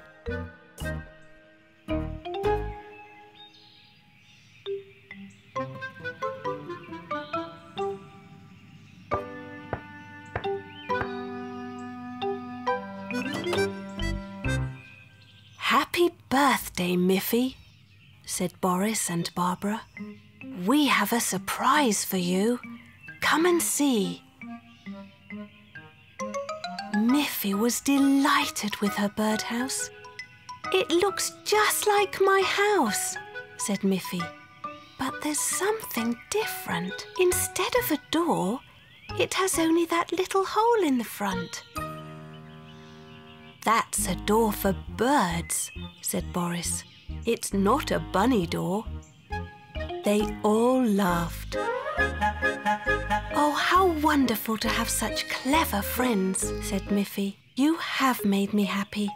Happy birthday, Miffy, said Boris and Barbara. We have a surprise for you. Come and see. Miffy was delighted with her birdhouse. It looks just like my house, said Miffy. But there's something different. Instead of a door, it has only that little hole in the front. That's a door for birds, said Boris. It's not a bunny door. They all laughed. Oh, how wonderful to have such clever friends, said Miffy. You have made me happy,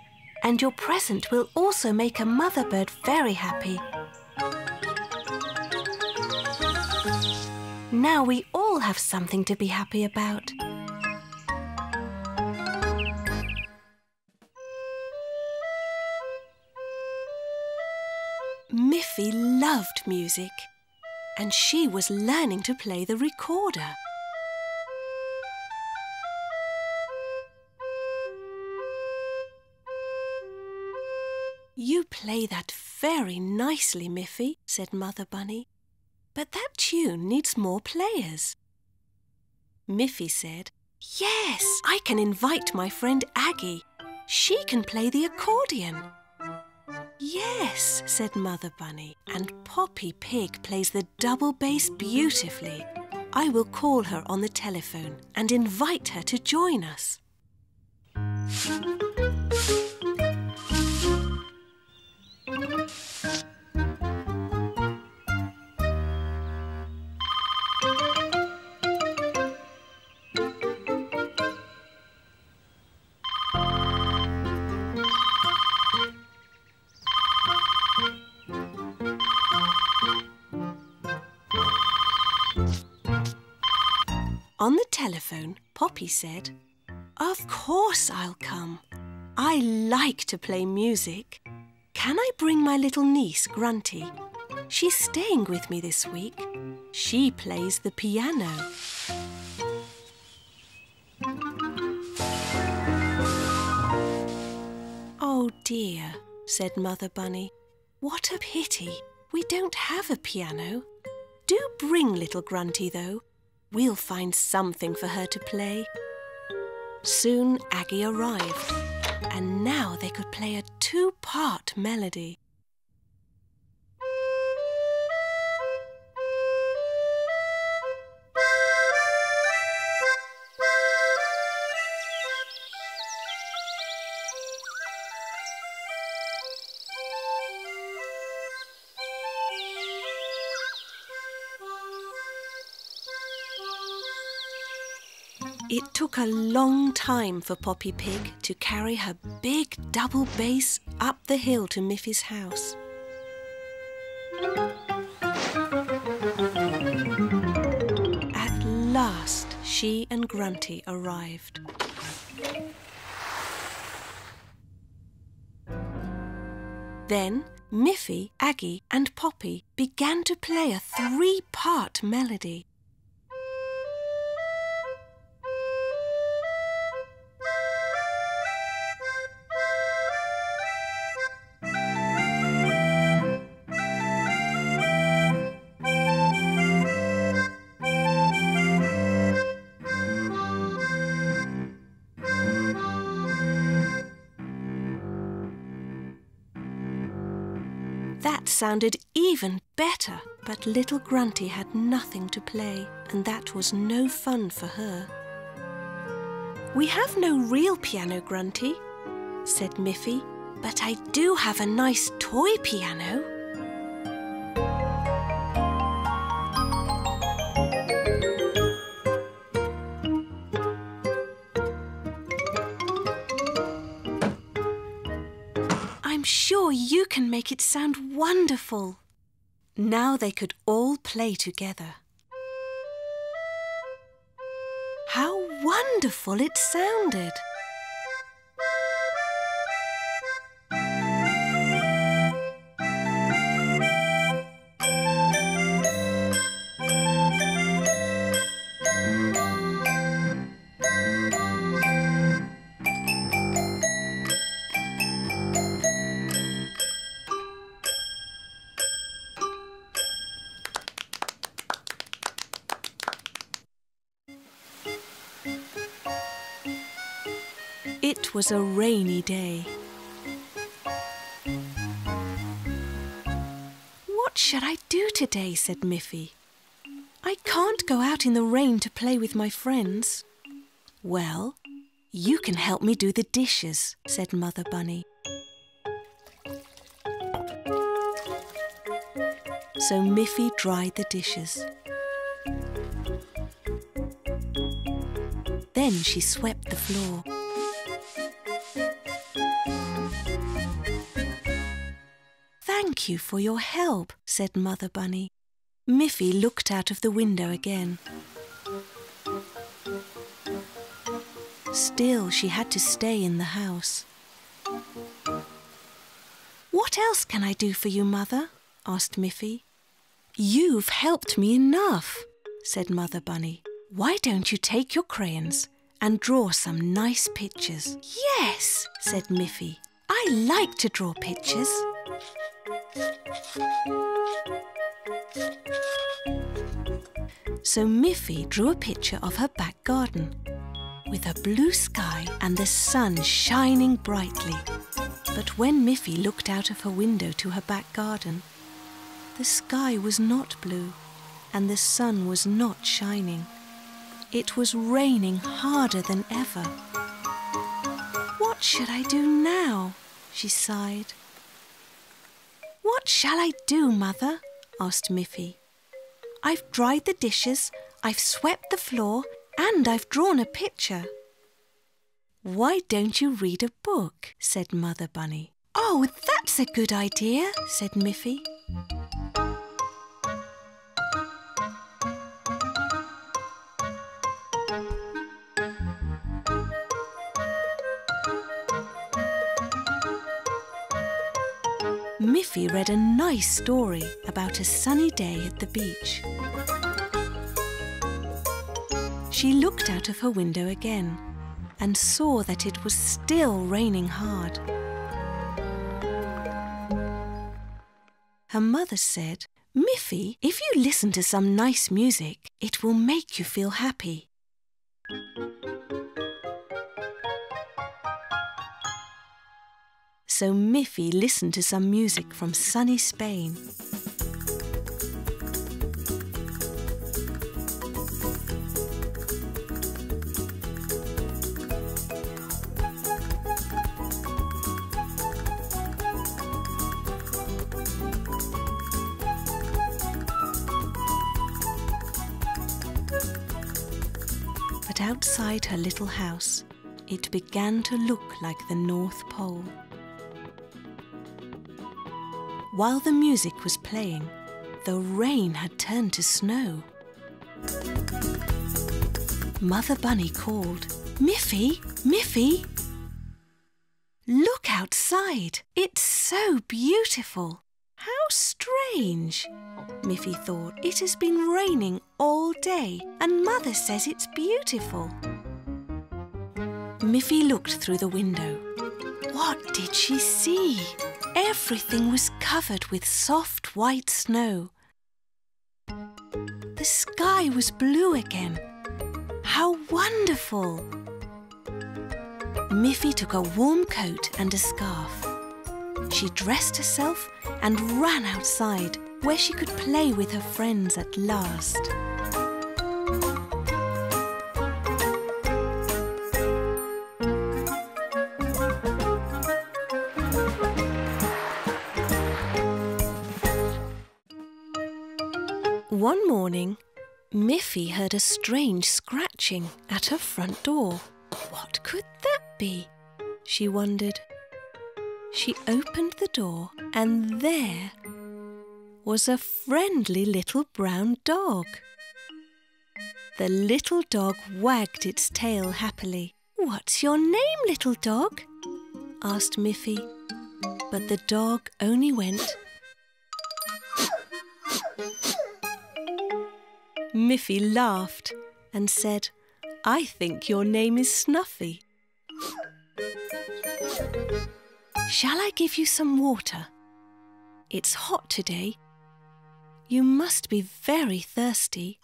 and your present will also make a mother bird very happy. Now we all have something to be happy about. Miffy loved music, and she was learning to play the recorder. You play that very nicely, Miffy, said Mother Bunny. But that tune needs more players. Miffy said, Yes, I can invite my friend Aggie. She can play the accordion. Yes, said Mother Bunny, and Poppy Pig plays the double bass beautifully. I will call her on the telephone and invite her to join us. On the telephone, Poppy said, Of course I'll come. I like to play music. Can I bring my little niece, Grunty? She's staying with me this week. She plays the piano. Oh dear, said Mother Bunny. What a pity. We don't have a piano. Do bring little Grunty, though. We'll find something for her to play. Soon Aggie arrived, and now they could play a two-part melody. It took a long time for Poppy Pig to carry her big double bass up the hill to Miffy's house. At last, she and Grunty arrived. Then Miffy, Aggie and Poppy began to play a 3-part melody. That sounded even better, but little Grunty had nothing to play, and that was no fun for her. "We have no real piano, Grunty," said Miffy, "but I do have a nice toy piano." "I'm sure you can make it sound wonderful." Now they could all play together. How wonderful it sounded! It was a rainy day. "What should I do today?" said Miffy. "I can't go out in the rain to play with my friends." "Well, you can help me do the dishes," said Mother Bunny. So Miffy dried the dishes. Then she swept the floor. "Thank you for your help," said Mother Bunny. Miffy looked out of the window again. Still, she had to stay in the house. "What else can I do for you, Mother?" asked Miffy. "You've helped me enough," said Mother Bunny. "Why don't you take your crayons and draw some nice pictures?" "Yes," said Miffy. "I like to draw pictures." So Miffy drew a picture of her back garden with a blue sky and the sun shining brightly. But when Miffy looked out of her window to her back garden, the sky was not blue and the sun was not shining. It was raining harder than ever. "What should I do now?" she sighed. "What shall I do, Mother?" asked Miffy. "I've dried the dishes, I've swept the floor, and I've drawn a picture." "Why don't you read a book?" said Mother Bunny. "Oh, that's a good idea," said Miffy. Miffy read a nice story about a sunny day at the beach. She looked out of her window again and saw that it was still raining hard. Her mother said, "Miffy, if you listen to some nice music, it will make you feel happy." So Miffy listened to some music from sunny Spain. But outside her little house, it began to look like the North Pole. While the music was playing, the rain had turned to snow. Mother Bunny called, "Miffy, Miffy! Look outside! It's so beautiful!" How strange, Miffy thought. It has been raining all day and Mother says it's beautiful. Miffy looked through the window. What did she see? Everything was covered with soft white snow. The sky was blue again. How wonderful! Miffy took a warm coat and a scarf. She dressed herself and ran outside, where she could play with her friends at last. One morning, Miffy heard a strange scratching at her front door. What could that be? She wondered. She opened the door and there was a friendly little brown dog. The little dog wagged its tail happily. "What's your name, little dog?" asked Miffy. But the dog only went. Miffy laughed and said, "I think your name is Snuffy. Shall I give you some water? It's hot today. You must be very thirsty."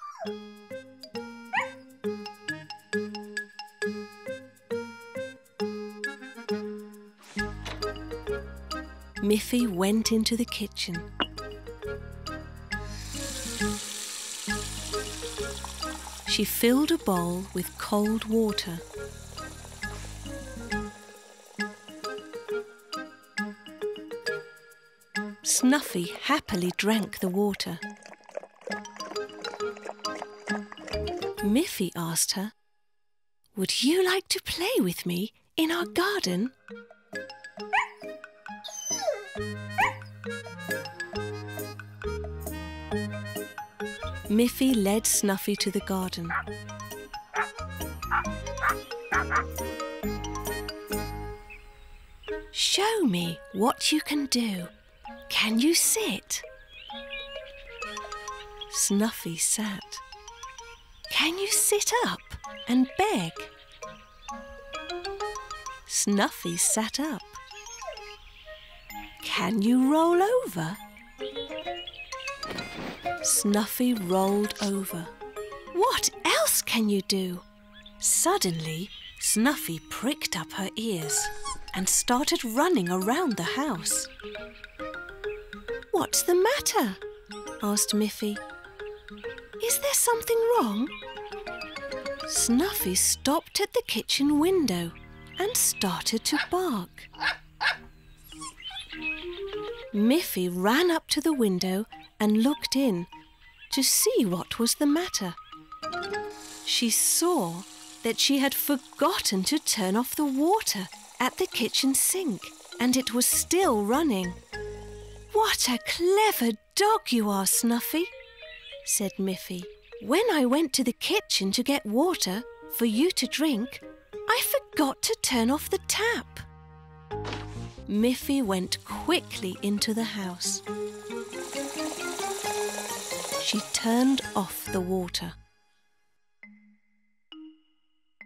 Miffy went into the kitchen. She filled a bowl with cold water. Snuffy happily drank the water. Miffy asked her, "Would you like to play with me in our garden?" Miffy led Snuffy to the garden. "Show me what you can do. Can you sit?" Snuffy sat. "Can you sit up and beg?" Snuffy sat up. "Can you roll over?" Snuffy rolled over. "What else can you do?" Suddenly, Snuffy pricked up her ears and started running around the house. "What's the matter?" asked Miffy. "Is there something wrong?" Snuffy stopped at the kitchen window and started to bark. Miffy ran up to the window and looked in to see what was the matter. She saw that she had forgotten to turn off the water at the kitchen sink, and it was still running. "What a clever dog you are, Snuffy," said Miffy. "When I went to the kitchen to get water for you to drink, I forgot to turn off the tap." Miffy went quickly into the house. She turned off the water.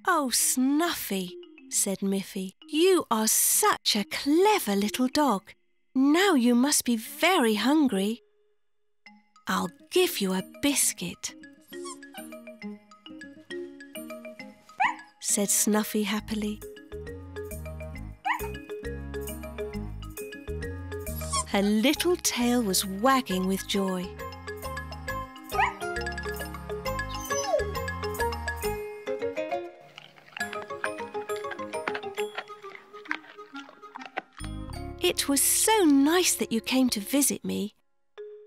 "Oh, Snuffy," said Miffy, "you are such a clever little dog. Now you must be very hungry. I'll give you a biscuit," said Snuffy happily. Her little tail was wagging with joy. "It was so nice that you came to visit me.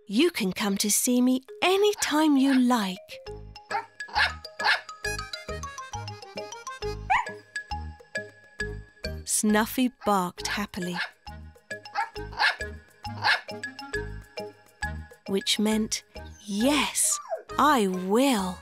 You can come to see me any time you like." Snuffy barked happily, which meant, yes, I will.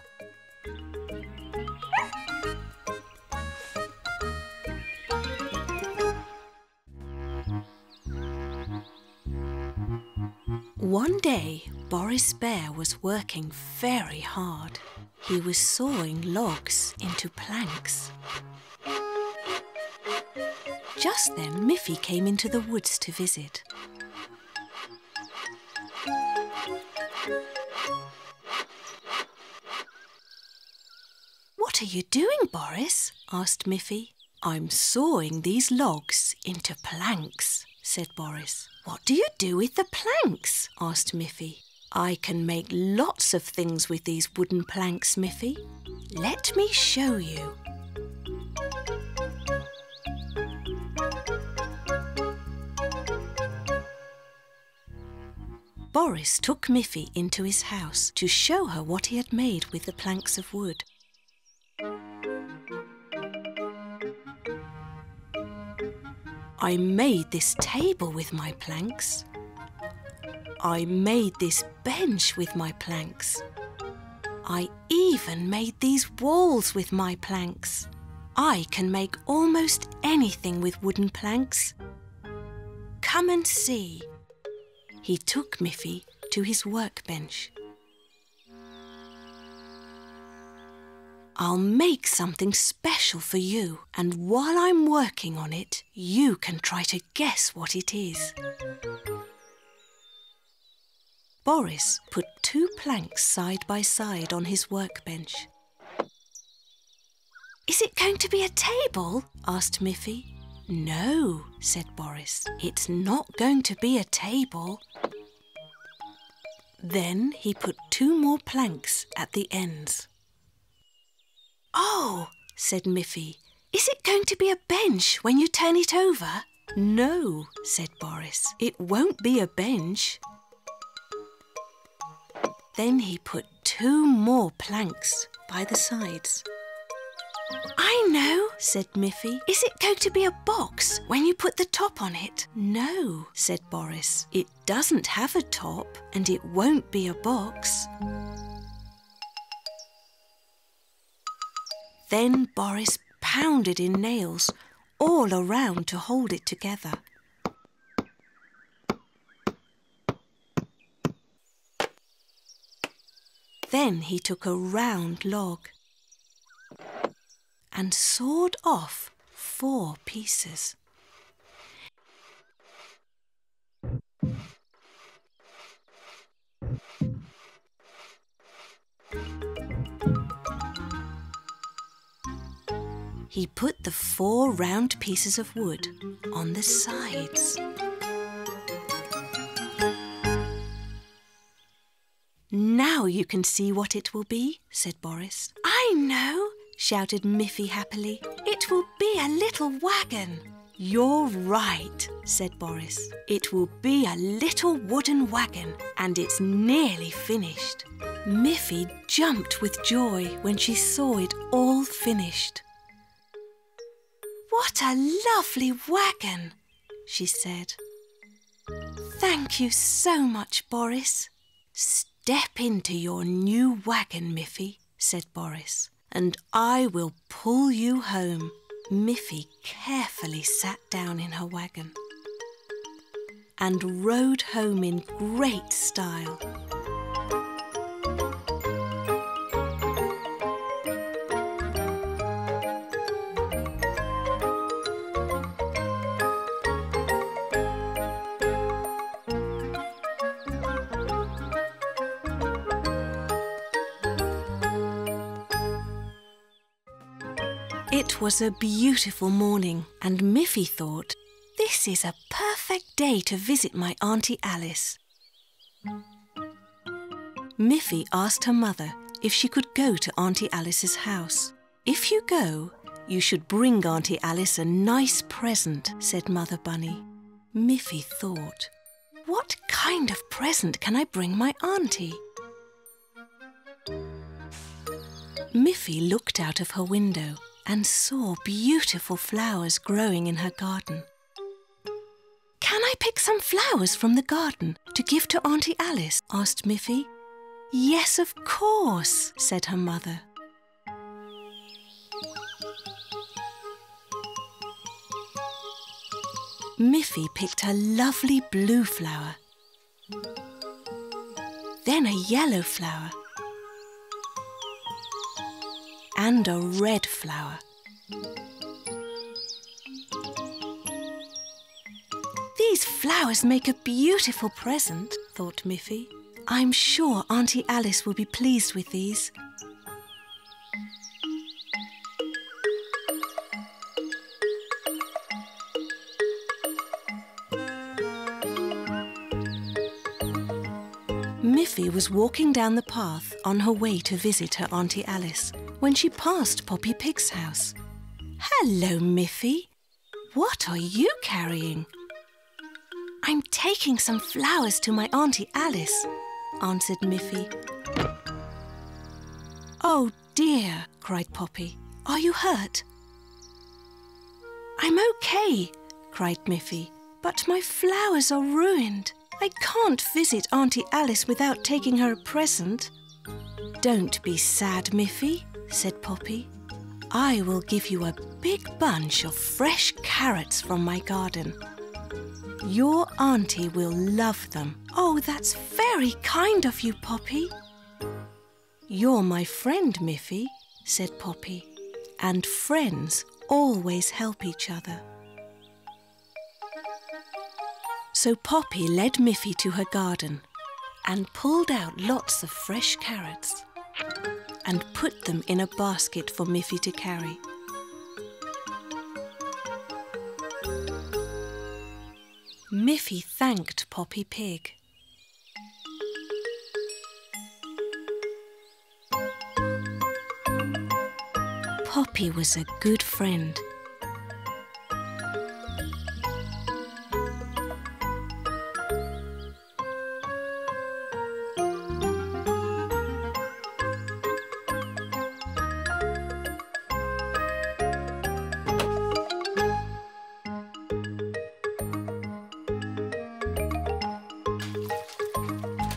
One day, Boris Bear was working very hard. He was sawing logs into planks. Just then, Miffy came into the woods to visit. "What are you doing, Boris?" asked Miffy. "I'm sawing these logs into planks," said Boris. "What do you do with the planks?" asked Miffy. "I can make lots of things with these wooden planks, Miffy. Let me show you." Boris took Miffy into his house to show her what he had made with the planks of wood. "I made this table with my planks. I made this bench with my planks. I even made these walls with my planks. I can make almost anything with wooden planks. Come and see." He took Miffy to his workbench. "I'll make something special for you, and while I'm working on it, you can try to guess what it is." Boris put 2 planks side by side on his workbench. "Is it going to be a table?" asked Miffy. "No," said Boris, "it's not going to be a table." Then he put 2 more planks at the ends. "Oh," said Miffy, "is it going to be a bench when you turn it over?" "No," said Boris, "it won't be a bench." Then he put 2 more planks by the sides. "I know," said Miffy. "Is it going to be a box when you put the top on it?" "No," said Boris. "It doesn't have a top and it won't be a box." Then Boris pounded in nails all around to hold it together. Then he took a round log and sawed off 4 pieces. He put the 4 round pieces of wood on the sides. "Now you can see what it will be," said Boris. "I know," shouted Miffy happily. "It will be a little wagon." "You're right," said Boris. "It will be a little wooden wagon and it's nearly finished." Miffy jumped with joy when she saw it all finished. "What a lovely wagon," she said. "Thank you so much, Boris." "Step into your new wagon, Miffy," said Boris, "and I will pull you home." Miffy carefully sat down in her wagon and rode home in great style. It was a beautiful morning, and Miffy thought, "This is a perfect day to visit my Auntie Alice." Miffy asked her mother if she could go to Auntie Alice's house. "If you go, you should bring Auntie Alice a nice present," said Mother Bunny. Miffy thought, "What kind of present can I bring my auntie?" Miffy looked out of her window and saw beautiful flowers growing in her garden. "Can I pick some flowers from the garden to give to Auntie Alice?" asked Miffy. "Yes, of course," said her mother. Miffy picked a lovely blue flower, then a yellow flower, and a red flower. "These flowers make a beautiful present," thought Miffy. "I'm sure Auntie Alice will be pleased with these." Miffy was walking down the path on her way to visit her Auntie Alice when she passed Poppy Pig's house. "Hello, Miffy. What are you carrying?" "I'm taking some flowers to my Auntie Alice," answered Miffy. "Oh dear," cried Poppy. "Are you hurt?" "I'm okay," cried Miffy, "but my flowers are ruined. I can't visit Auntie Alice without taking her a present." "Don't be sad, Miffy," said Poppy. "I will give you a big bunch of fresh carrots from my garden. Your auntie will love them." "Oh, that's very kind of you, Poppy." "You're my friend, Miffy," said Poppy, "and friends always help each other." So Poppy led Miffy to her garden and pulled out lots of fresh carrots and put them in a basket for Miffy to carry. Miffy thanked Poppy Pig. Poppy was a good friend.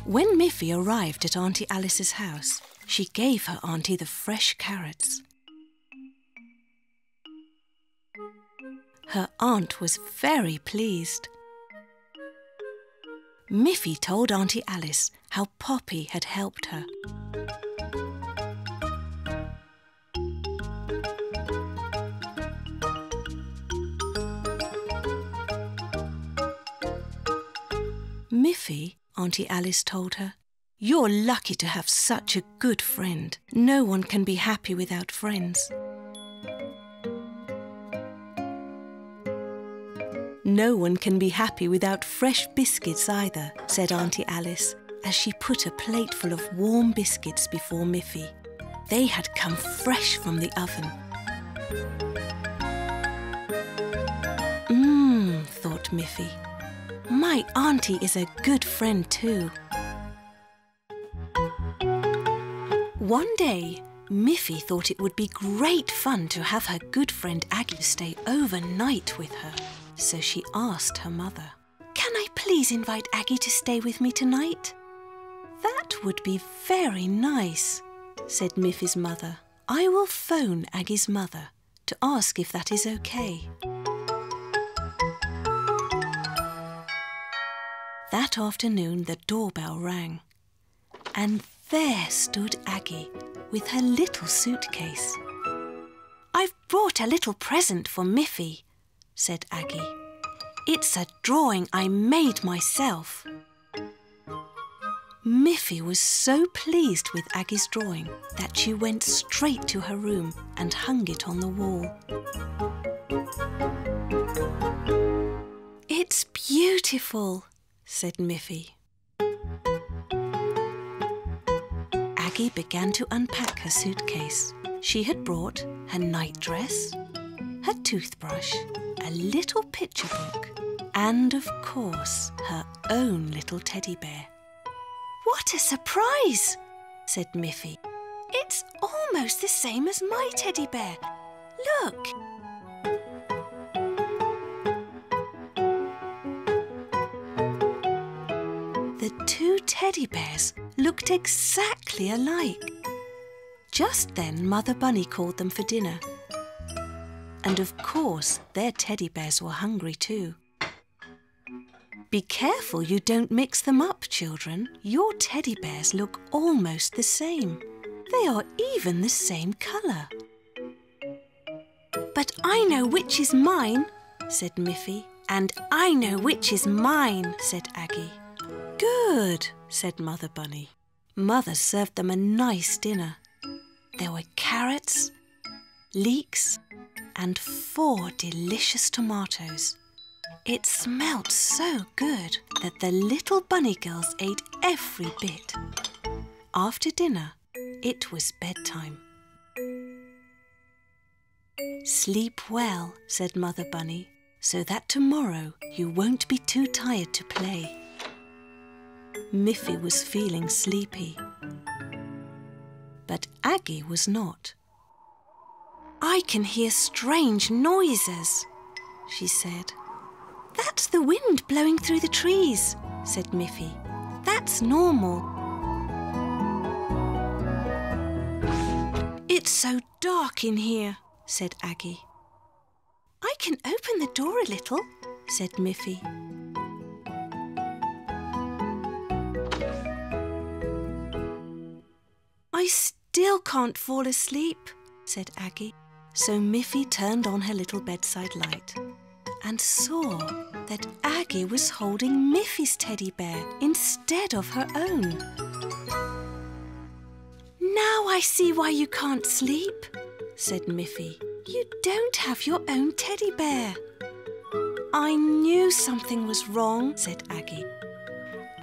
When Miffy arrived at Auntie Alice's house, she gave her auntie the fresh carrots. Her aunt was very pleased. Miffy told Auntie Alice how Poppy had helped her. "Miffy," Auntie Alice told her, "you're lucky to have such a good friend. No one can be happy without friends." "No one can be happy without fresh biscuits either," said Auntie Alice as she put a plateful of warm biscuits before Miffy. They had come fresh from the oven. Thought Miffy. "My auntie is a good friend too." One day, Miffy thought it would be great fun to have her good friend Aggie stay overnight with her. So she asked her mother, "Can I please invite Aggie to stay with me tonight?" "That would be very nice," said Miffy's mother. "I will phone Aggie's mother to ask if that is okay." That afternoon the doorbell rang, and there stood Aggie with her little suitcase. "I've brought a little present for Miffy," said Aggie. "It's a drawing I made myself." Miffy was so pleased with Aggie's drawing that she went straight to her room and hung it on the wall. "It's beautiful," said Miffy. Aggie began to unpack her suitcase. She had brought her nightdress, her toothbrush, a little picture book, and of course her own little teddy bear. "What a surprise!" said Miffy. "It's almost the same as my teddy bear. Look! The two teddy bears looked exactly alike. Just then, Mother Bunny called them for dinner. And of course, their teddy bears were hungry too. Be careful you don't mix them up, children. Your teddy bears look almost the same. They are even the same colour. But I know which is mine, said Miffy. And I know which is mine, said Aggie. Good, said Mother Bunny. Mother served them a nice dinner. There were carrots, leeks, and 4 delicious tomatoes. It smelt so good that the little bunny girls ate every bit. After dinner, it was bedtime. Sleep well, said Mother Bunny, so that tomorrow you won't be too tired to play. Miffy was feeling sleepy, but Aggie was not. I can hear strange noises, she said. That's the wind blowing through the trees, said Miffy. That's normal. It's so dark in here, said Aggie. I can open the door a little, said Miffy. I still can't fall asleep, said Aggie. So Miffy turned on her little bedside light and saw that Aggie was holding Miffy's teddy bear instead of her own. Now I see why you can't sleep, said Miffy. You don't have your own teddy bear. I knew something was wrong, said Aggie.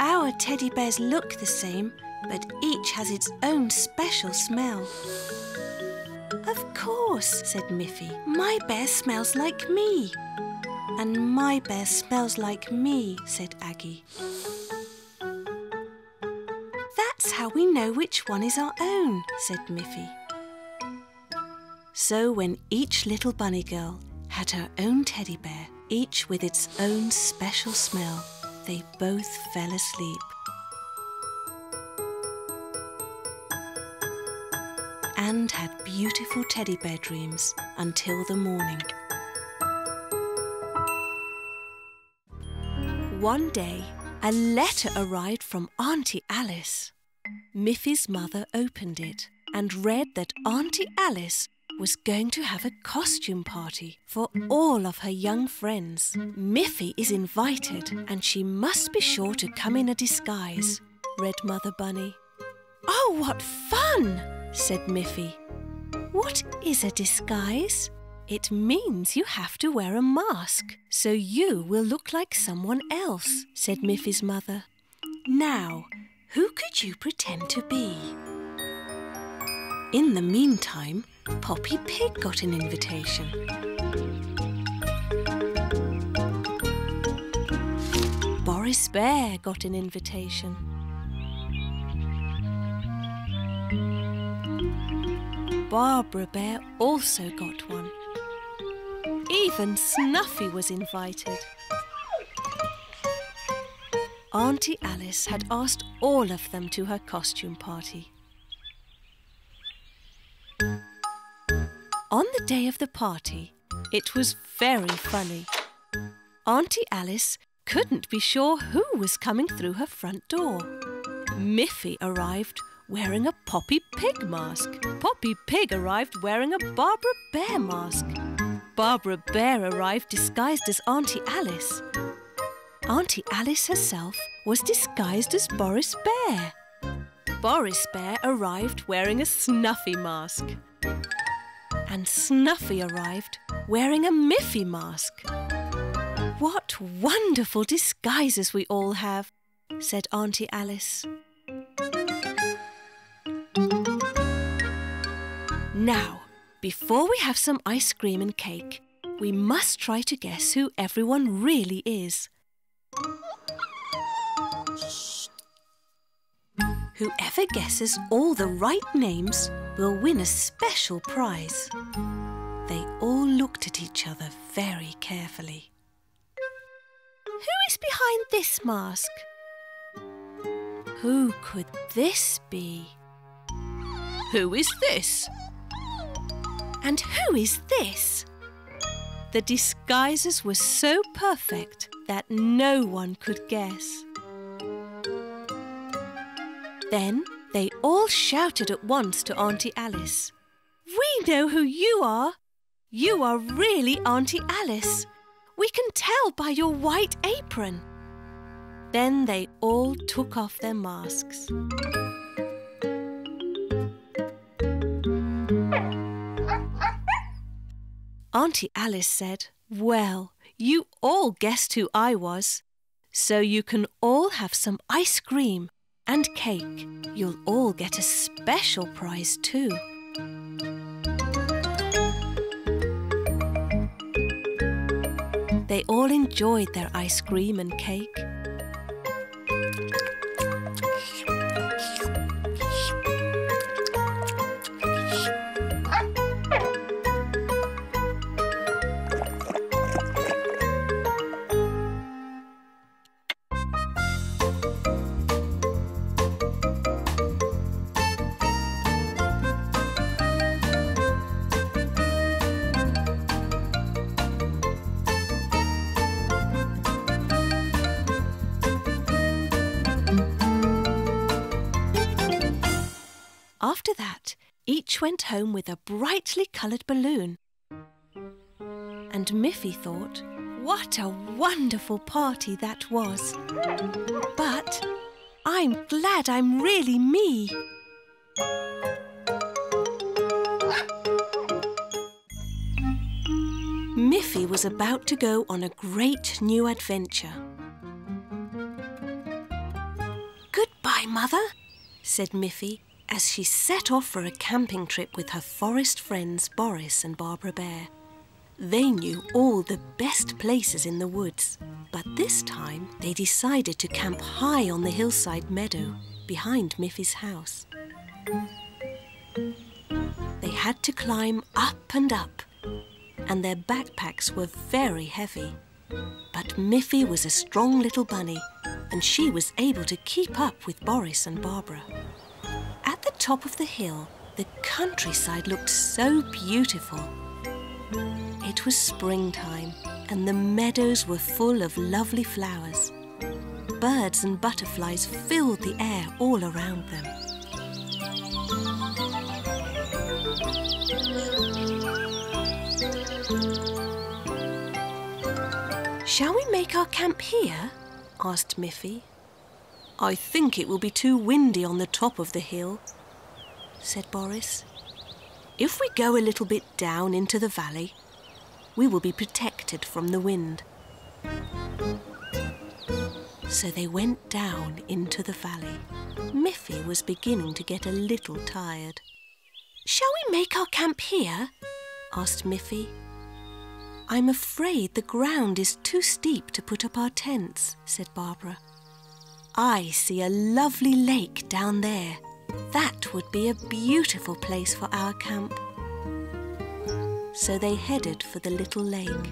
Our teddy bears look the same, but each has its own special smell. Of course, said Miffy. My bear smells like me. And my bear smells like me, said Aggie. That's how we know which one is our own, said Miffy. So when each little bunny girl had her own teddy bear, each with its own special smell, they both fell asleep. And had beautiful teddy bear dreams until the morning. One day, a letter arrived from Auntie Alice. Miffy's mother opened it and read that Auntie Alice was going to have a costume party for all of her young friends. Miffy is invited and she must be sure to come in a disguise, read Mother Bunny. Oh, what fun, said Miffy. What is a disguise? It means you have to wear a mask, so you will look like someone else, said Miffy's mother. Now, who could you pretend to be? In the meantime, Poppy Pig got an invitation. Boris Bear got an invitation. Barbara Bear also got one. Even Snuffy was invited. Auntie Alice had asked all of them to her costume party. On the day of the party, it was very funny. Auntie Alice couldn't be sure who was coming through her front door. Miffy arrived wearing a Poppy Pig mask. Poppy Pig arrived wearing a Barbara Bear mask. Barbara Bear arrived disguised as Auntie Alice. Auntie Alice herself was disguised as Boris Bear. Boris Bear arrived wearing a Snuffy mask. And Snuffy arrived wearing a Miffy mask. What wonderful disguises we all have, said Auntie Alice. Now, before we have some ice cream and cake, we must try to guess who everyone really is. Whoever guesses all the right names will win a special prize. They all looked at each other very carefully. Who is behind this mask? Who could this be? Who is this? And who is this? The disguises were so perfect that no one could guess. Then they all shouted at once to Auntie Alice. "We know who you are! You are really Auntie Alice. We can tell by your white apron." Then they all took off their masks. Auntie Alice said, "Well, you all guessed who I was, so you can all have some ice cream and cake. You'll all get a special prize too." They all enjoyed their ice cream and cake. After that, each went home with a brightly coloured balloon. And Miffy thought, what a wonderful party that was. But I'm glad I'm really me. Miffy was about to go on a great new adventure. "Goodbye, Mother," said Miffy, as she set off for a camping trip with her forest friends Boris and Barbara Bear. They knew all the best places in the woods, but this time they decided to camp high on the hillside meadow behind Miffy's house. They had to climb up and up, and their backpacks were very heavy. But Miffy was a strong little bunny, and she was able to keep up with Boris and Barbara. At the top of the hill, the countryside looked so beautiful. It was springtime, and the meadows were full of lovely flowers. Birds and butterflies filled the air all around them. "Shall we make our camp here?" asked Miffy. "I think it will be too windy on the top of the hill," said Boris. "If we go a little bit down into the valley, we will be protected from the wind." So they went down into the valley. Miffy was beginning to get a little tired. "Shall we make our camp here?" asked Miffy. "I'm afraid the ground is too steep to put up our tents," said Barbara. "I see a lovely lake down there. That would be a beautiful place for our camp." So they headed for the little lake.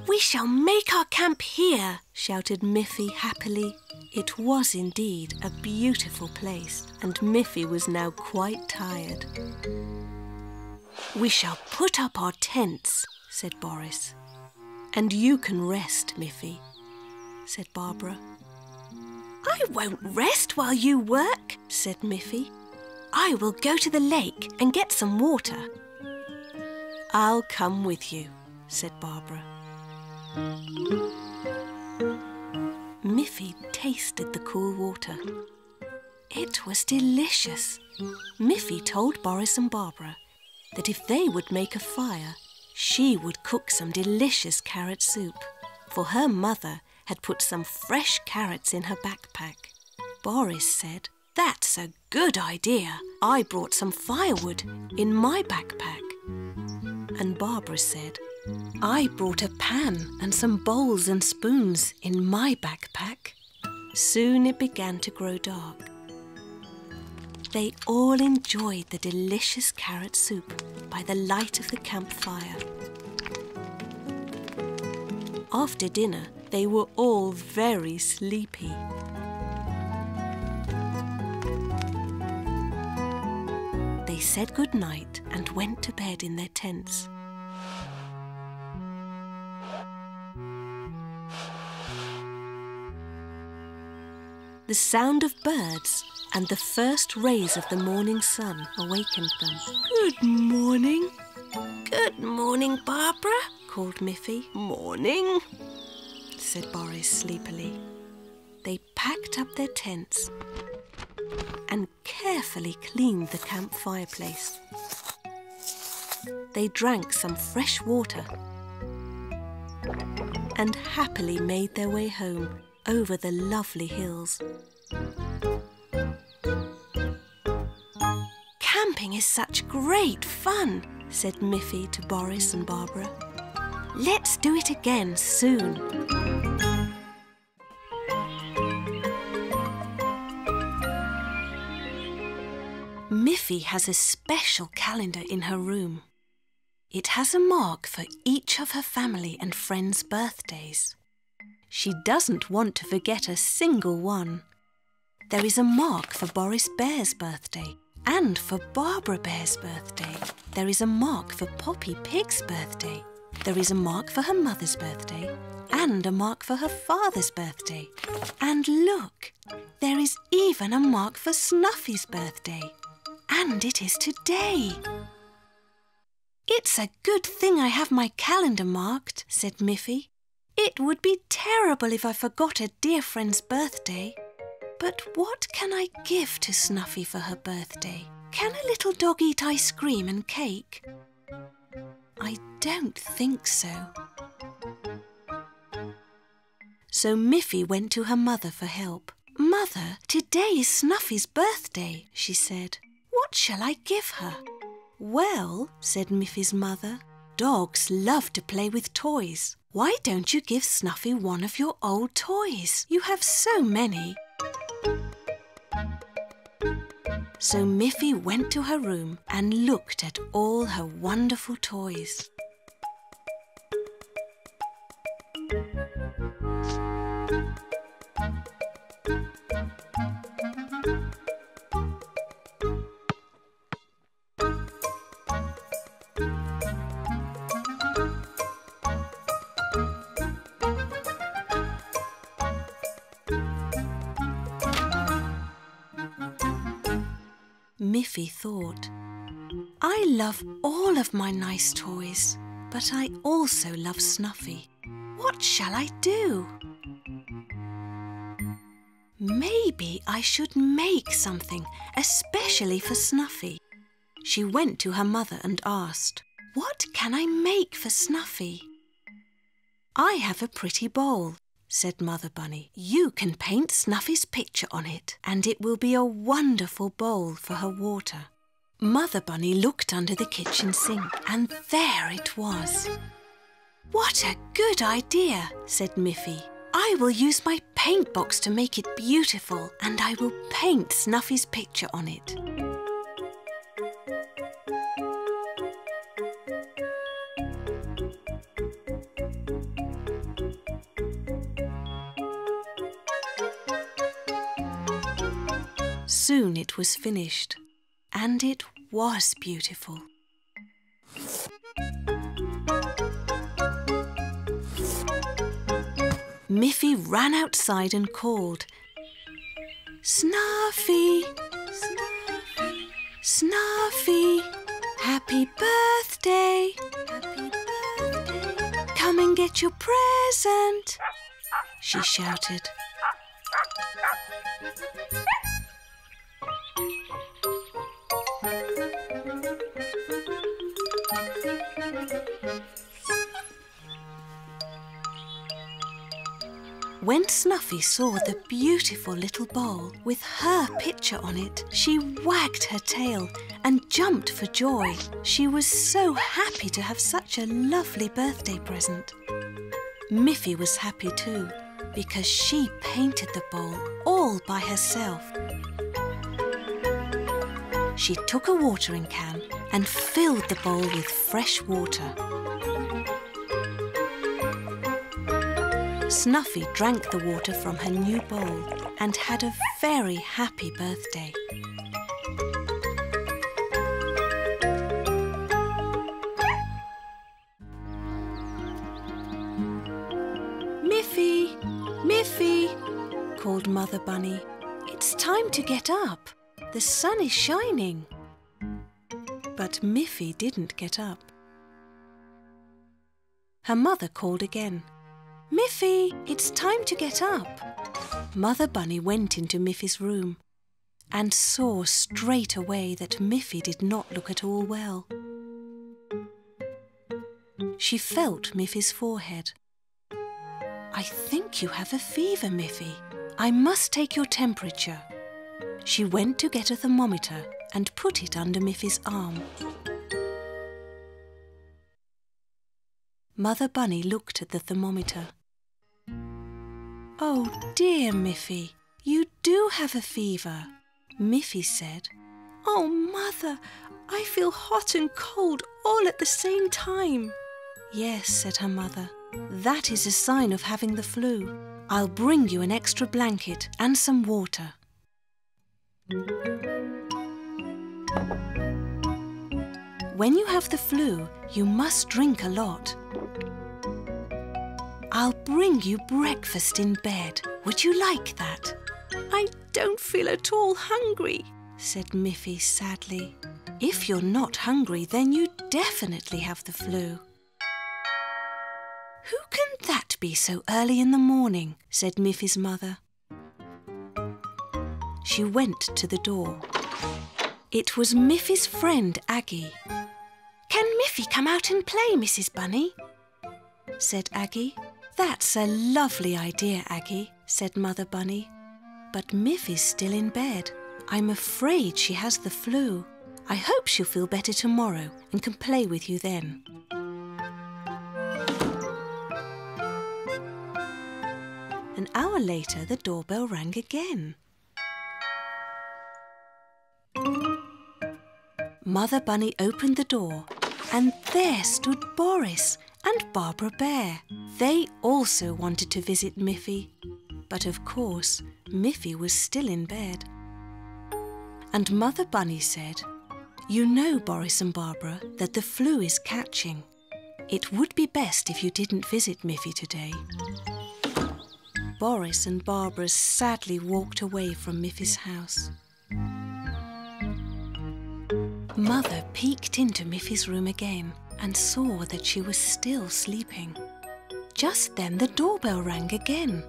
"We shall make our camp here," shouted Miffy happily. It was indeed a beautiful place, and Miffy was now quite tired. "We shall put up our tents," said Boris. "And you can rest, Miffy," said Barbara. "I won't rest while you work," said Miffy. "I will go to the lake and get some water." "I'll come with you," said Barbara. Miffy tasted the cool water. It was delicious. Miffy told Boris and Barbara that if they would make a fire, she would cook some delicious carrot soup, for her mother had put some fresh carrots in her backpack. Boris said, "That's a good idea. I brought some firewood in my backpack." And Barbara said, "I brought a pan and some bowls and spoons in my backpack." Soon it began to grow dark. They all enjoyed the delicious carrot soup by the light of the campfire. After dinner, they were all very sleepy. They said good night and went to bed in their tents. The sound of birds and the first rays of the morning sun awakened them. Good morning. Good morning, Barbara, called Miffy. Morning, said Boris sleepily. They packed up their tents and carefully cleaned the camp fireplace. They drank some fresh water and happily made their way home over the lovely hills. Camping is such great fun, said Miffy to Boris and Barbara. Let's do it again soon. Miffy has a special calendar in her room. It has a mark for each of her family and friends' birthdays. She doesn't want to forget a single one. There is a mark for Boris Bear's birthday and for Barbara Bear's birthday. There is a mark for Poppy Pig's birthday. There is a mark for her mother's birthday and a mark for her father's birthday. And look, there is even a mark for Snuffy's birthday. And it is today. It's a good thing I have my calendar marked, said Miffy. It would be terrible if I forgot a dear friend's birthday. But what can I give to Snuffy for her birthday? Can a little dog eat ice cream and cake? I don't think so. So Miffy went to her mother for help. Mother, today is Snuffy's birthday, she said. What shall I give her? Well, said Miffy's mother, dogs love to play with toys. Why don't you give Snuffy one of your old toys? You have so many. So Miffy went to her room and looked at all her wonderful toys. Miffy thought, I love all of my nice toys, but I also love Snuffy. What shall I do? Maybe I should make something especially for Snuffy. She went to her mother and asked, What can I make for Snuffy? I have a pretty bowl, said Mother Bunny. You can paint Snuffy's picture on it and it will be a wonderful bowl for her water. Mother Bunny looked under the kitchen sink and there it was. What a good idea, said Miffy. I will use my paint box to make it beautiful and I will paint Snuffy's picture on it. Soon it was finished, and it was beautiful. Miffy ran outside and called, Snuffy, Snuffy, Snuffy, happy birthday, happy birthday. Come and get your present, she shouted. When Snuffy saw the beautiful little bowl with her picture on it, she wagged her tail and jumped for joy. She was so happy to have such a lovely birthday present. Miffy was happy too, because she painted the bowl all by herself. She took a watering can and filled the bowl with fresh water. Snuffy drank the water from her new bowl and had a very happy birthday. Miffy, Miffy, called Mother Bunny. It's time to get up. The sun is shining. But Miffy didn't get up. Her mother called again. Miffy, it's time to get up. Mother Bunny went into Miffy's room and saw straight away that Miffy did not look at all well. She felt Miffy's forehead. I think you have a fever, Miffy. I must take your temperature. She went to get a thermometer and put it under Miffy's arm. Mother Bunny looked at the thermometer. Oh dear, Miffy, you do have a fever, Miffy said. Oh, Mother, I feel hot and cold all at the same time. Yes, said her mother, that is a sign of having the flu. I'll bring you an extra blanket and some water. When you have the flu, you must drink a lot. I'll bring you breakfast in bed. Would you like that? I don't feel at all hungry, said Miffy sadly. If you're not hungry, then you definitely have the flu. Who can that be so early in the morning? Said Miffy's mother. She went to the door. It was Miffy's friend Aggie. Can Miffy come out and play, Mrs. Bunny? Said Aggie. That's a lovely idea, Aggie, said Mother Bunny. But Miffy's still in bed. I'm afraid she has the flu. I hope she'll feel better tomorrow and can play with you then. An hour later, the doorbell rang again. Mother Bunny opened the door, and there stood Boris and Barbara Bear. They also wanted to visit Miffy, but of course, Miffy was still in bed. And Mother Bunny said, You know, Boris and Barbara, that the flu is catching. It would be best if you didn't visit Miffy today. Boris and Barbara sadly walked away from Miffy's house. Mother peeked into Miffy's room again and saw that she was still sleeping. Just then the doorbell rang again.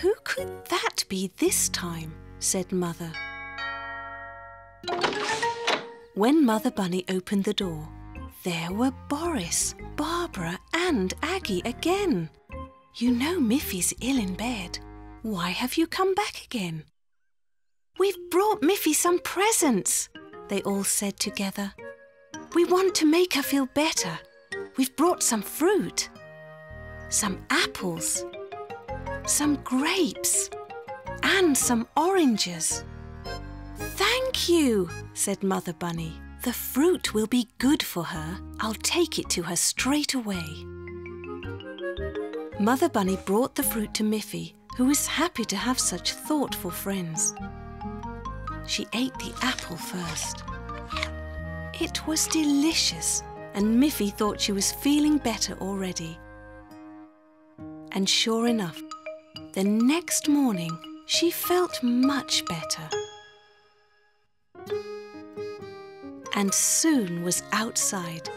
Who could that be this time? Said Mother. When Mother Bunny opened the door, there were Boris, Barbara and Aggie again. You know Miffy's ill in bed. Why have you come back again? We've brought Miffy some presents, they all said together. We want to make her feel better. We've brought some fruit, some apples, some grapes, and some oranges. Thank you, said Mother Bunny. The fruit will be good for her. I'll take it to her straight away. Mother Bunny brought the fruit to Miffy, who was happy to have such thoughtful friends. She ate the apple first. It was delicious, and Miffy thought she was feeling better already. And sure enough, the next morning she felt much better. And soon was outside,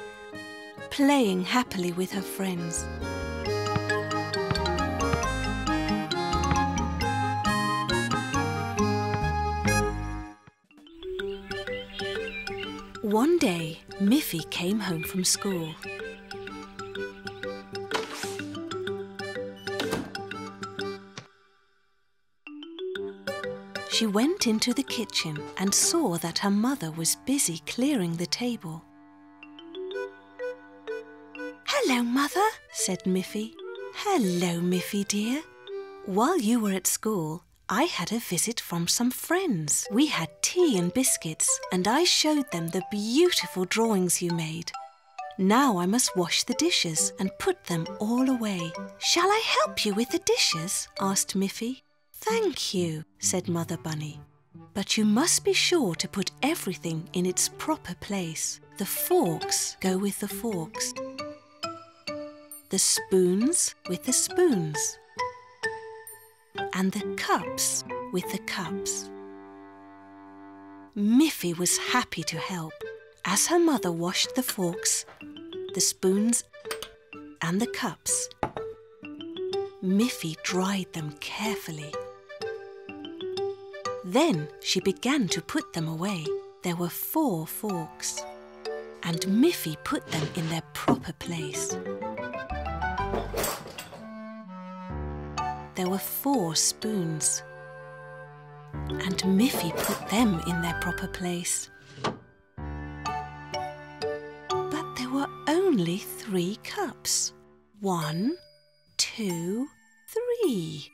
playing happily with her friends. One day, Miffy came home from school. She went into the kitchen and saw that her mother was busy clearing the table. Hello, Mother, said Miffy. Hello, Miffy dear. While you were at school, I had a visit from some friends. We had tea and biscuits, and I showed them the beautiful drawings you made. Now I must wash the dishes and put them all away. Shall I help you with the dishes? Asked Miffy. Thank you, said Mother Bunny. But you must be sure to put everything in its proper place. The forks go with the forks. The spoons with the spoons. And the cups with the cups. Miffy was happy to help. As her mother washed the forks, the spoons and the cups, Miffy dried them carefully. Then she began to put them away. There were 4 forks, and Miffy put them in their proper place. There were 4 spoons, and Miffy put them in their proper place. But there were only 3 cups. 1, 2, 3.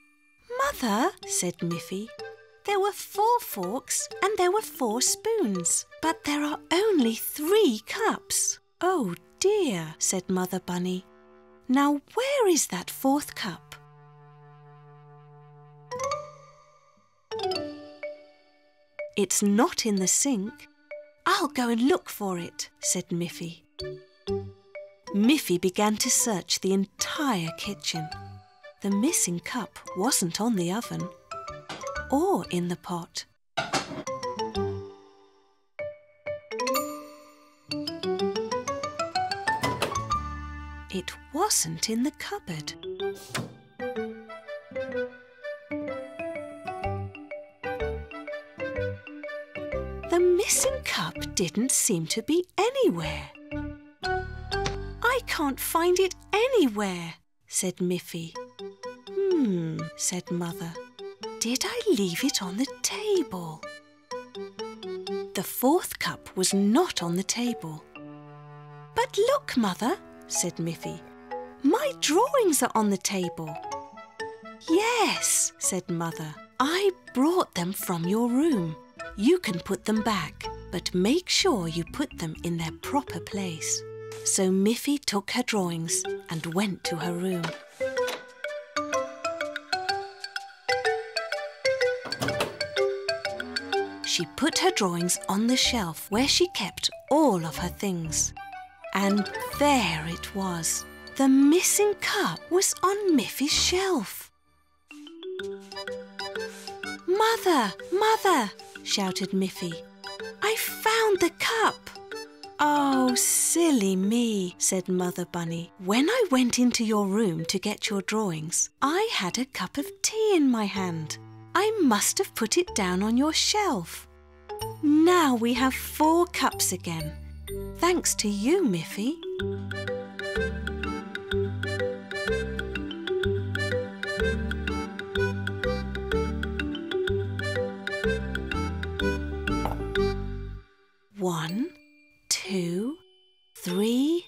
Mother, said Miffy, there were 4 forks and there were 4 spoons, but there are only 3 cups. Oh dear, said Mother Bunny. Now where is that 4th cup? It's not in the sink. I'll go and look for it, said Miffy. Miffy began to search the entire kitchen. The missing cup wasn't on the oven or in the pot. It wasn't in the cupboard. The missing cup didn't seem to be anywhere. I can't find it anywhere, said Miffy. Said Mother. Did I leave it on the table? The 4th cup was not on the table. But look, Mother, said Miffy. My drawings are on the table. Yes, said Mother. I brought them from your room. You can put them back, but make sure you put them in their proper place. So Miffy took her drawings and went to her room. She put her drawings on the shelf where she kept all of her things. And there it was. The missing cup was on Miffy's shelf. Mother, Mother, shouted Miffy. I found the cup. Oh, silly me, said Mother Bunny. When I went into your room to get your drawings, I had a cup of tea in my hand. I must have put it down on your shelf. Now we have 4 cups again. Thanks to you, Miffy. One, 2, 3,